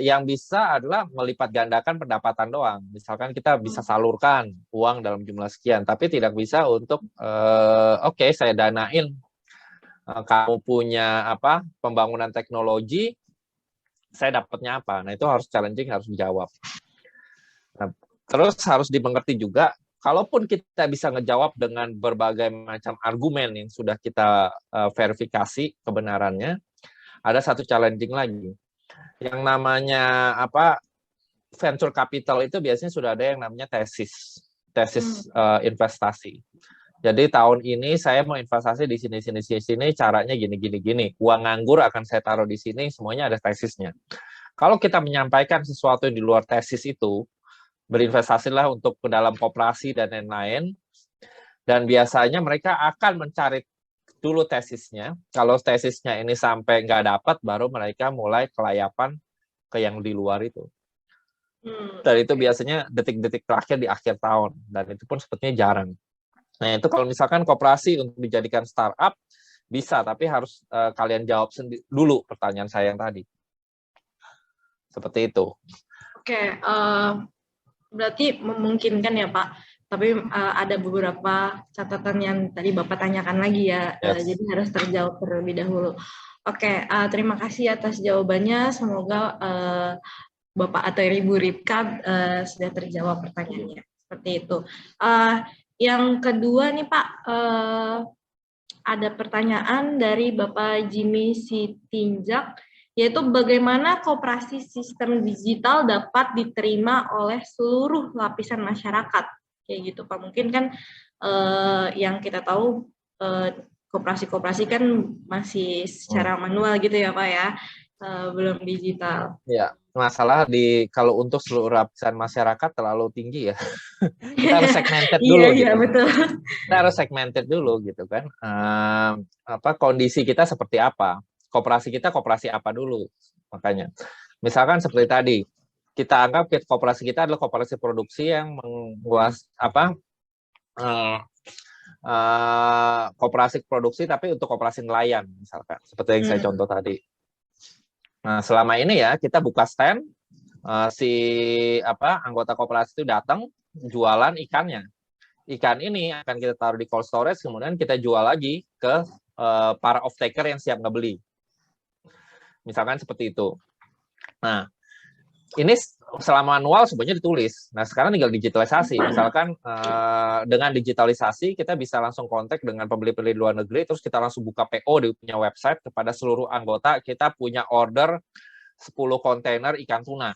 yang bisa adalah melipat gandakan pendapatan doang. Misalkan kita bisa salurkan uang dalam jumlah sekian, tapi tidak bisa untuk oke, saya danain kamu punya pembangunan teknologi, saya dapatnya apa? Nah, itu harus challenging, harus dijawab. Nah, terus harus dimengerti juga, kalaupun kita bisa ngejawab dengan berbagai macam argumen yang sudah kita verifikasi kebenarannya, ada satu challenging lagi. Yang namanya venture capital itu biasanya sudah ada yang namanya tesis investasi. Jadi tahun ini saya mau investasi di sini, caranya gini. Uang nganggur akan saya taruh di sini, semuanya ada tesisnya. Kalau kita menyampaikan sesuatu yang di luar tesis itu, berinvestasilah untuk ke dalam koperasi dan lain-lain, dan biasanya mereka akan mencari dulu tesisnya. Kalau tesisnya ini sampai nggak dapat, baru mereka mulai kelayapan ke yang di luar itu. Dan itu biasanya detik-detik terakhir di akhir tahun, dan itu pun sepertinya jarang. Nah, itu kalau misalkan koperasi untuk dijadikan startup, bisa, tapi harus kalian jawab dulu pertanyaan saya yang tadi. Seperti itu. Oke, berarti memungkinkan ya Pak, tapi ada beberapa catatan yang tadi Bapak tanyakan lagi ya, Yes. Jadi harus terjawab terlebih dahulu. Oke, terima kasih atas jawabannya, semoga Bapak atau Ibu Ripka sudah terjawab pertanyaannya, seperti itu. Yang kedua nih Pak, ada pertanyaan dari Bapak Jimmy Sitinjak, yaitu bagaimana koperasi sistem digital dapat diterima oleh seluruh lapisan masyarakat, kayak gitu Pak. Mungkin kan yang kita tahu koperasi-koperasi kan masih secara manual gitu ya Pak ya, belum digital. Ya, masalah kalau untuk seluruh lapisan masyarakat terlalu tinggi ya. Kita harus segmented dulu. Iya, betul. Kita harus segmented dulu gitu kan. Kondisi kita seperti apa? Koperasi kita koperasi apa dulu? Makanya, misalkan seperti tadi, kita anggap koperasi kita adalah koperasi produksi yang koperasi produksi tapi untuk koperasi nelayan misalkan, seperti yang saya contoh tadi. Nah, selama ini ya kita buka stand, anggota koperasi itu datang jualan ikannya. Ikan ini akan kita taruh di cold storage, kemudian kita jual lagi ke para off-taker yang siap ngebeli. Misalkan seperti itu. Nah, ini selama manual sebenarnya ditulis. Nah, sekarang tinggal digitalisasi. Misalkan dengan digitalisasi kita bisa langsung kontak dengan pembeli-pembeli luar negeri, terus kita langsung buka PO di punya website kepada seluruh anggota, kita punya order 10 kontainer ikan tuna.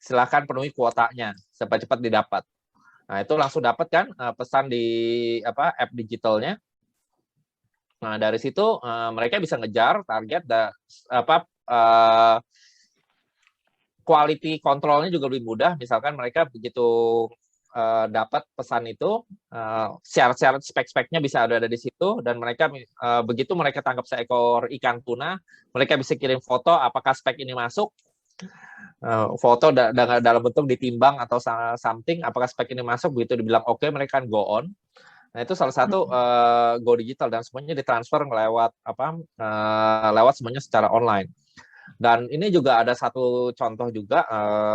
Silakan penuhi kuotanya, cepat-cepat didapat. Nah, itu langsung dapat kan pesan di app digitalnya. Nah, dari situ mereka bisa ngejar target quality controlnya juga lebih mudah. Misalkan mereka begitu dapat pesan itu, syarat-syarat spek-speknya bisa ada di situ, dan mereka begitu mereka tangkap seekor ikan tuna, mereka bisa kirim foto apakah spek ini masuk, foto dalam bentuk ditimbang atau something, apakah spek ini masuk, begitu dibilang oke, mereka kan go on. Nah, itu salah satu go digital, dan semuanya ditransfer lewat semuanya secara online. Dan ini juga ada satu contoh juga,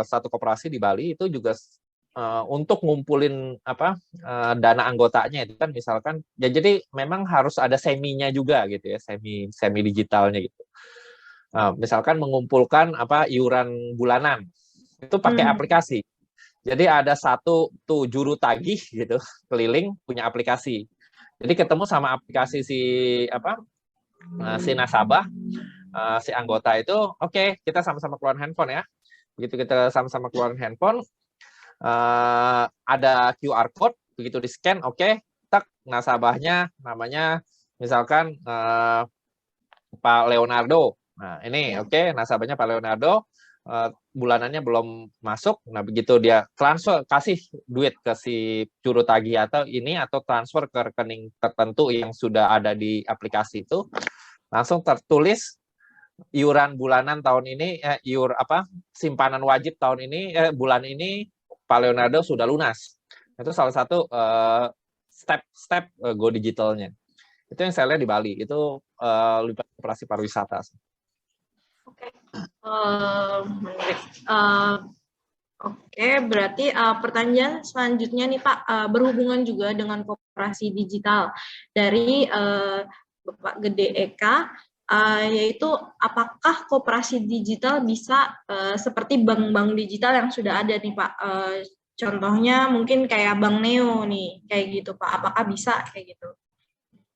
satu koperasi di Bali itu juga untuk ngumpulin dana anggotanya itu kan misalkan ya, jadi memang harus ada seminya juga gitu ya, semi digitalnya gitu. Misalkan mengumpulkan iuran bulanan itu pakai aplikasi. Jadi ada satu tuh juru tagih gitu keliling punya aplikasi. Jadi ketemu sama aplikasi si nasabah, si anggota itu, oke, kita sama-sama keluar handphone ya. Begitu kita sama-sama keluar handphone, ada QR code, begitu di scan, oke, tak nasabahnya namanya misalkan Pak Leonardo. Nah ini oke, nasabahnya Pak Leonardo, bulanannya belum masuk. Nah begitu dia transfer, kasih duit ke si juru tagih atau transfer ke rekening tertentu yang sudah ada di aplikasi itu, langsung tertulis iuran bulanan tahun ini, simpanan wajib tahun ini, bulan ini Pak Leonardo sudah lunas. Itu salah satu step go digitalnya. Itu yang saya lihat di Bali. Itu operasi pariwisata. Oke, menarik. Oke, berarti pertanyaan selanjutnya nih Pak, berhubungan juga dengan koperasi digital dari Bapak Gede Eka, yaitu apakah koperasi digital bisa seperti bank-bank digital yang sudah ada nih Pak, contohnya mungkin kayak Bank Neo nih, kayak gitu Pak, apakah bisa kayak gitu?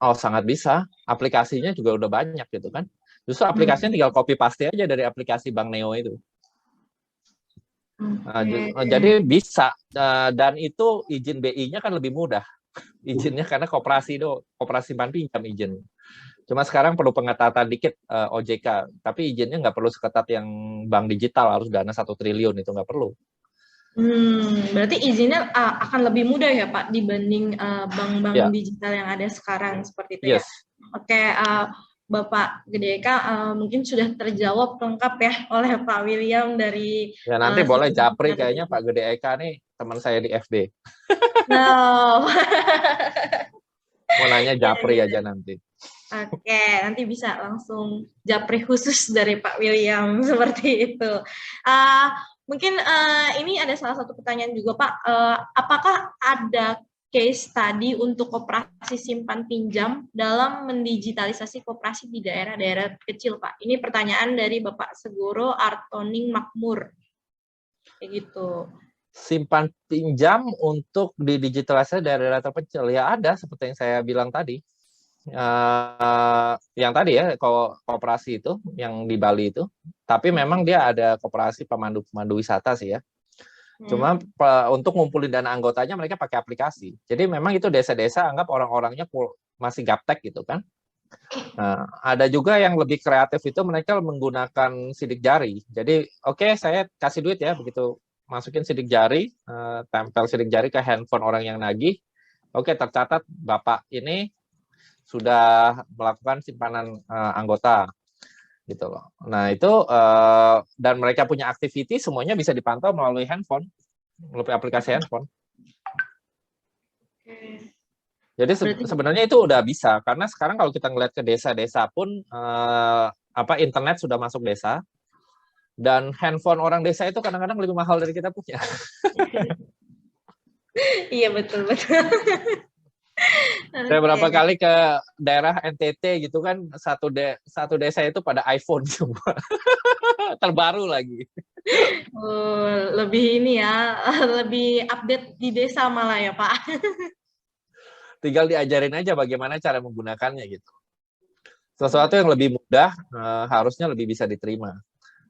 Oh, sangat bisa. Aplikasinya juga udah banyak gitu kan. Justru aplikasinya tinggal copy paste aja dari aplikasi Bank Neo itu. Jadi bisa, dan itu izin BI-nya kan lebih mudah. Izinnya karena koperasi simpan pinjam izin. Cuma sekarang perlu pengetatan dikit OJK, tapi izinnya nggak perlu seketat yang bank digital, harus dana 1 triliun, itu nggak perlu. Berarti izinnya akan lebih mudah ya Pak dibanding bank-bank digital yang ada sekarang seperti itu ya? Oke, Bapak Gede Eka mungkin sudah terjawab lengkap ya oleh Pak William dari... Ya nanti boleh japri kayaknya Pak Gede Eka nih teman saya di FB. No. Mau nanya japri aja nanti. Oke, nanti bisa langsung japri khusus dari Pak William seperti itu. Mungkin ini ada salah satu pertanyaan juga Pak, apakah ada case study untuk koperasi simpan pinjam dalam mendigitalisasi koperasi di daerah-daerah kecil Pak? Ini pertanyaan dari Bapak Segoro Artoning Makmur. Kayak gitu. Simpan pinjam untuk didigitalisasi daerah-daerah terpencil, ya ada seperti yang saya bilang tadi. Yang tadi ya, koperasi itu yang di Bali itu, tapi memang dia ada koperasi pemandu wisata sih ya. Cuma untuk ngumpulin dana anggotanya mereka pakai aplikasi. Jadi memang itu desa-desa anggap orang-orangnya masih gaptek gitu kan. Ada juga yang lebih kreatif, itu mereka menggunakan sidik jari. Jadi oke, saya kasih duit ya, begitu masukin sidik jari, tempel sidik jari ke handphone orang yang nagih. Oke, tercatat Bapak ini sudah melakukan simpanan anggota gitu loh. Nah itu dan mereka punya activity, semuanya bisa dipantau melalui handphone, melalui aplikasi handphone. Jadi sebenarnya itu udah bisa, karena sekarang kalau kita ngeliat ke desa-desa pun internet sudah masuk desa, dan handphone orang desa itu kadang-kadang lebih mahal dari kita punya. Iya betul. Saya berapa kali ke daerah NTT gitu kan, satu desa itu pada iPhone semua. Terbaru lagi. Lebih ini ya, lebih update di desa malah ya Pak. Tinggal diajarin aja bagaimana cara menggunakannya gitu. Sesuatu yang lebih mudah harusnya lebih bisa diterima.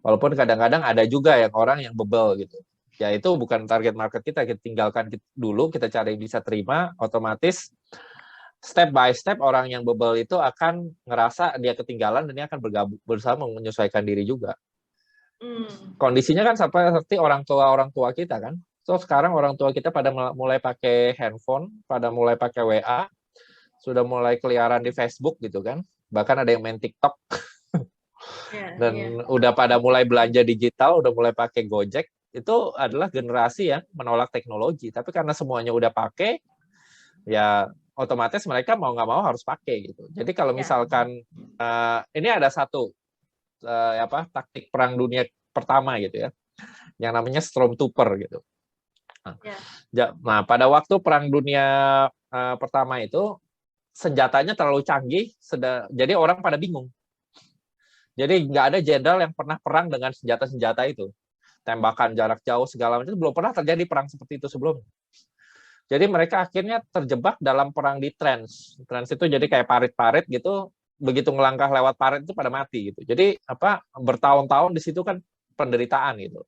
Walaupun kadang-kadang ada juga yang orang yang bebel gitu. Ya itu bukan target market kita tinggalkan dulu, kita cari bisa terima, otomatis step by step orang yang bebel itu akan ngerasa dia ketinggalan dan dia akan berusaha menyesuaikan diri juga. Kondisinya kan seperti orang tua kita kan. So sekarang orang tua kita pada mulai pakai handphone, pada mulai pakai WA, sudah mulai keliaran di Facebook gitu kan. Bahkan ada yang main TikTok. Dan udah pada mulai belanja digital, udah mulai pakai Gojek. Itu adalah generasi yang menolak teknologi, tapi karena semuanya udah pakai, ya otomatis mereka mau nggak mau harus pakai gitu. Jadi kalau misalkan ini ada satu taktik perang dunia pertama gitu ya, yang namanya Stormtrooper gitu. Nah, pada waktu perang dunia pertama itu senjatanya terlalu canggih, jadi orang pada bingung. Jadi nggak ada jenderal yang pernah perang dengan senjata-senjata itu, tembakan jarak jauh segala macam, belum pernah terjadi perang seperti itu sebelumnya. Jadi mereka akhirnya terjebak dalam perang di trench. Trench itu jadi kayak parit-parit gitu, begitu ngelangkah lewat parit itu pada mati gitu. Jadi bertahun-tahun di situ kan penderitaan gitu.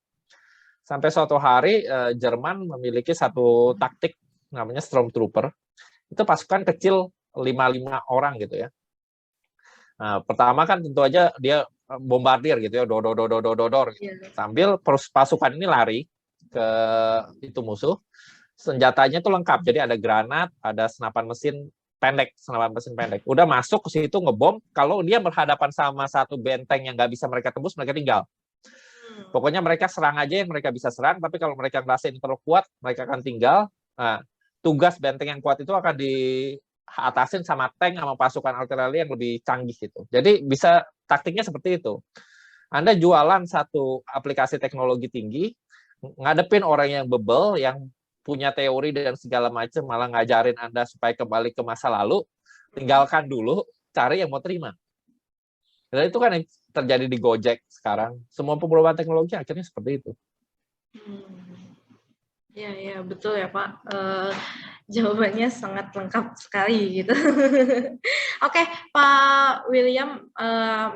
Sampai suatu hari Jerman memiliki satu taktik namanya Stormtrooper. Itu pasukan kecil 5 orang gitu ya. Nah, pertama kan tentu aja dia bombardir gitu ya, dodor gitu. Sambil pasukan ini lari ke itu musuh. Senjatanya itu lengkap, jadi ada granat, ada senapan mesin pendek. Udah masuk ke situ ngebom, kalau dia berhadapan sama satu benteng yang nggak bisa mereka tembus, mereka tinggal. Pokoknya mereka serang aja yang mereka bisa serang, tapi kalau mereka ngerasain terlalu kuat, mereka akan tinggal. Nah, tugas benteng yang kuat itu akan diatasin sama tank sama pasukan artileri yang lebih canggih gitu. Jadi bisa taktiknya seperti itu. Anda jualan satu aplikasi teknologi tinggi, ngadepin orang yang bebel, yang punya teori dan segala macam, malah ngajarin Anda supaya kembali ke masa lalu, tinggalkan dulu, cari yang mau terima. Dan itu kan yang terjadi di Gojek sekarang. Semua perubahan teknologi akhirnya seperti itu. Ya betul ya Pak. Jawabannya sangat lengkap sekali gitu. Oke, Pak William,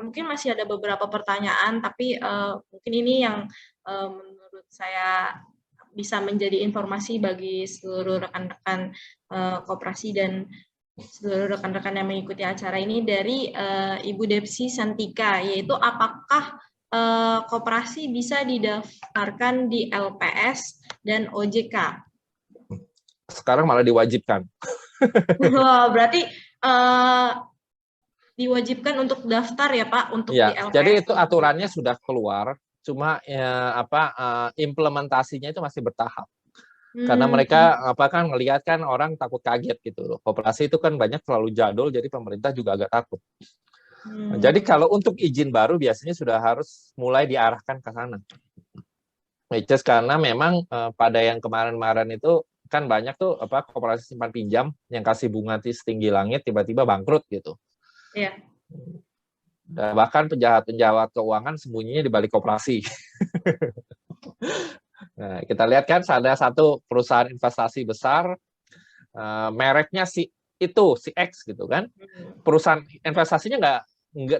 mungkin masih ada beberapa pertanyaan, tapi mungkin ini yang menurut saya bisa menjadi informasi bagi seluruh rekan-rekan koperasi dan seluruh rekan-rekan yang mengikuti acara ini dari Ibu Depsi Santika, yaitu apakah koperasi bisa didaftarkan di LPS dan OJK? Sekarang malah diwajibkan. Berarti diwajibkan untuk daftar ya Pak untuk ya, di LPS. Jadi itu aturannya sudah keluar, cuma implementasinya itu masih bertahap. Karena mereka kan ngelihat kan orang takut kaget gitu. Koperasi itu kan banyak terlalu jadul, jadi pemerintah juga agak takut. Jadi kalau untuk izin baru biasanya sudah harus mulai diarahkan ke sana. Karena memang pada yang kemarin-kemarin itu kan banyak tuh koperasi simpan pinjam yang kasih bunga setinggi langit tiba-tiba bangkrut gitu. Iya. Dan bahkan penjahat-penjahat keuangan sembunyinya di balik koperasi. Nah, kita lihat kan ada satu perusahaan investasi besar, mereknya si X gitu kan. Perusahaan investasinya nggak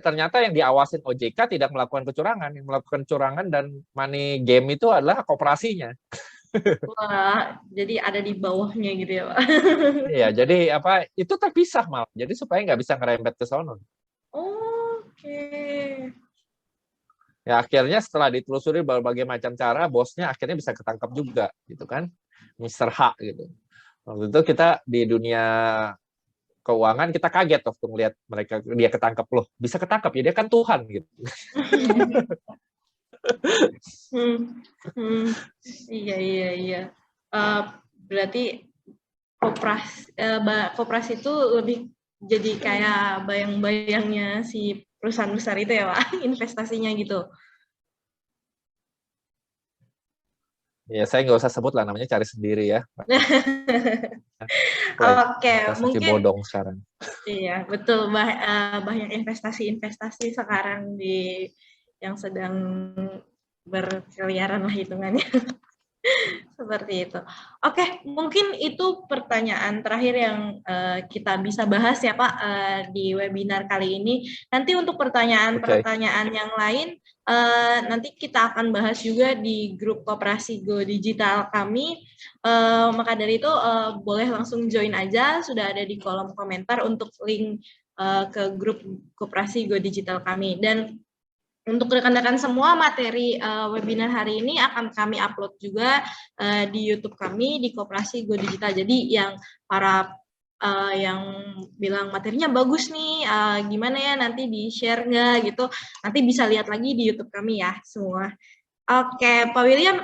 ternyata yang diawasin OJK tidak melakukan kecurangan. Yang melakukan kecurangan dan money game itu adalah koperasinya. Wah, jadi ada di bawahnya gitu ya Pak. Iya, jadi itu terpisah malah. Jadi supaya nggak bisa ngerembet ke sono. Oke. Ya akhirnya setelah ditelusuri berbagai macam cara, bosnya akhirnya bisa ketangkap juga, gitu kan, Mr. H gitu. Waktu itu kita di dunia keuangan kita kaget waktu melihat dia ketangkap, loh bisa ketangkap ya, dia kan Tuhan gitu. Iya. Berarti koperasi itu lebih jadi kayak bayang-bayangnya si perusahaan besar itu ya Pak, investasinya gitu. Ya saya nggak usah sebut lah, namanya cari sendiri ya. Oke, mungkin bodong sekarang. Iya betul, banyak investasi sekarang yang sedang berkeliaran lah hitungannya. Seperti itu. Oke, mungkin itu pertanyaan terakhir yang kita bisa bahas ya Pak di webinar kali ini. Nanti untuk pertanyaan-pertanyaan yang lain, nanti kita akan bahas juga di grup Koperasi Go Digital kami. Maka dari itu boleh langsung join aja, sudah ada di kolom komentar untuk link ke grup Koperasi Go Digital kami. Dan untuk rekan-rekan semua, materi webinar hari ini akan kami upload juga di YouTube kami di Koperasi Go Digital. Jadi yang para yang bilang materinya bagus nih, gimana ya nanti di-share nggak gitu, nanti bisa lihat lagi di YouTube kami ya semua. Oke, Pak William,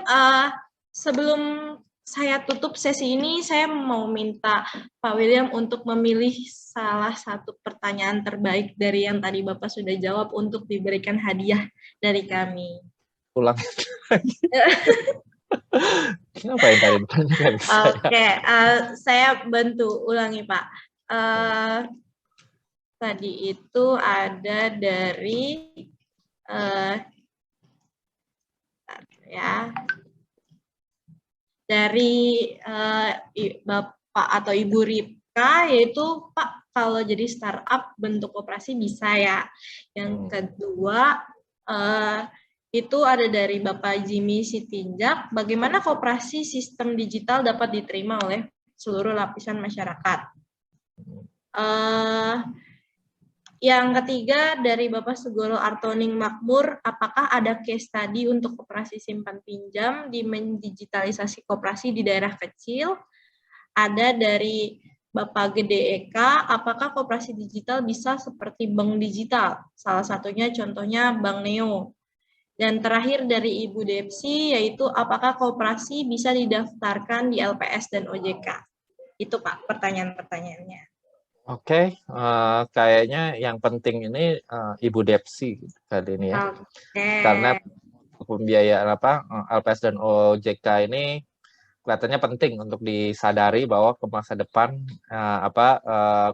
sebelum saya tutup sesi ini, saya mau minta Pak William untuk memilih salah satu pertanyaan terbaik dari yang tadi Bapak sudah jawab untuk diberikan hadiah dari kami. Ulang lagi. Kenapa yang tadi ditanyakan ke saya? Oke, saya bantu ulangi Pak. Tadi itu ada dari ya, dari Bapak atau Ibu Ripka, yaitu Pak, kalau jadi startup bentuk koperasi bisa ya. Yang kedua itu ada dari Bapak Jimmy Sitinjak, bagaimana koperasi sistem digital dapat diterima oleh seluruh lapisan masyarakat. Yang ketiga dari Bapak Sugoro Artoning Makmur, apakah ada case study untuk koperasi simpan pinjam di mendigitalisasi koperasi di daerah kecil? Ada dari Bapak Gede Eka, apakah koperasi digital bisa seperti bank digital? Salah satunya contohnya Bank Neo. Dan terakhir dari Ibu Depsi, yaitu apakah koperasi bisa didaftarkan di LPS dan OJK? Itu Pak pertanyaan-pertanyaannya. Oke, kayaknya yang penting ini Ibu Depsi kali ini ya. Karena pembiayaan LPS dan OJK ini kelihatannya penting untuk disadari bahwa ke masa depan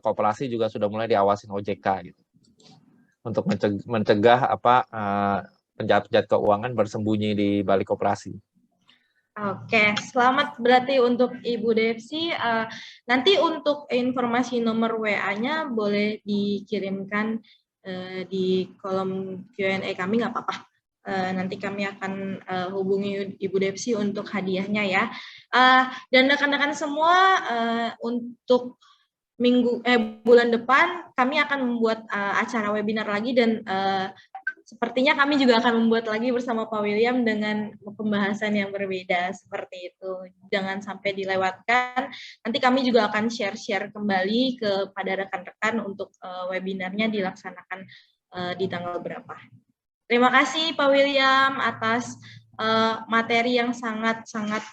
koperasi juga sudah mulai diawasin OJK gitu. Untuk mencegah penjahat-penjahat keuangan bersembunyi di balik koperasi. Oke, selamat berarti untuk Ibu Depsi. Nanti untuk informasi nomor WA-nya boleh dikirimkan di kolom Q&A kami, nggak apa-apa. Nanti kami akan hubungi Ibu Depsi untuk hadiahnya ya. Dan rekan-rekan semua, untuk bulan depan kami akan membuat acara webinar lagi, dan sepertinya kami juga akan membuat lagi bersama Pak William dengan pembahasan yang berbeda seperti itu. Jangan sampai dilewatkan. Nanti kami juga akan share-share kembali kepada rekan-rekan untuk webinarnya dilaksanakan di tanggal berapa. Terima kasih Pak William atas materi yang sangat-sangat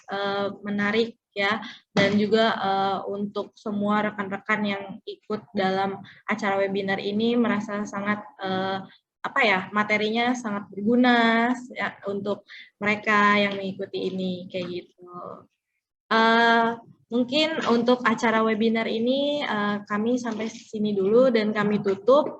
menarik ya, dan juga untuk semua rekan-rekan yang ikut dalam acara webinar ini merasa sangat materinya sangat berguna ya, untuk mereka yang mengikuti ini kayak gitu. Mungkin untuk acara webinar ini kami sampai sini dulu dan kami tutup.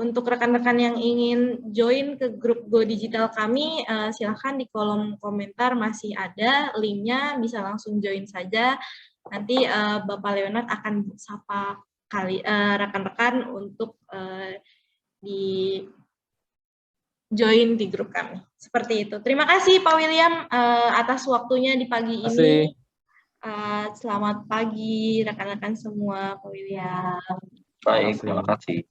Untuk rekan-rekan yang ingin join ke grup Go Digital kami, silahkan di kolom komentar masih ada linknya, bisa langsung join saja. Nanti Bapak Leonard akan sapa rekan-rekan untuk di join di grup kami. Seperti itu. Terima kasih Pak William atas waktunya di pagi ini. Selamat pagi rekan-rekan semua, Pak William. Baik, terima kasih.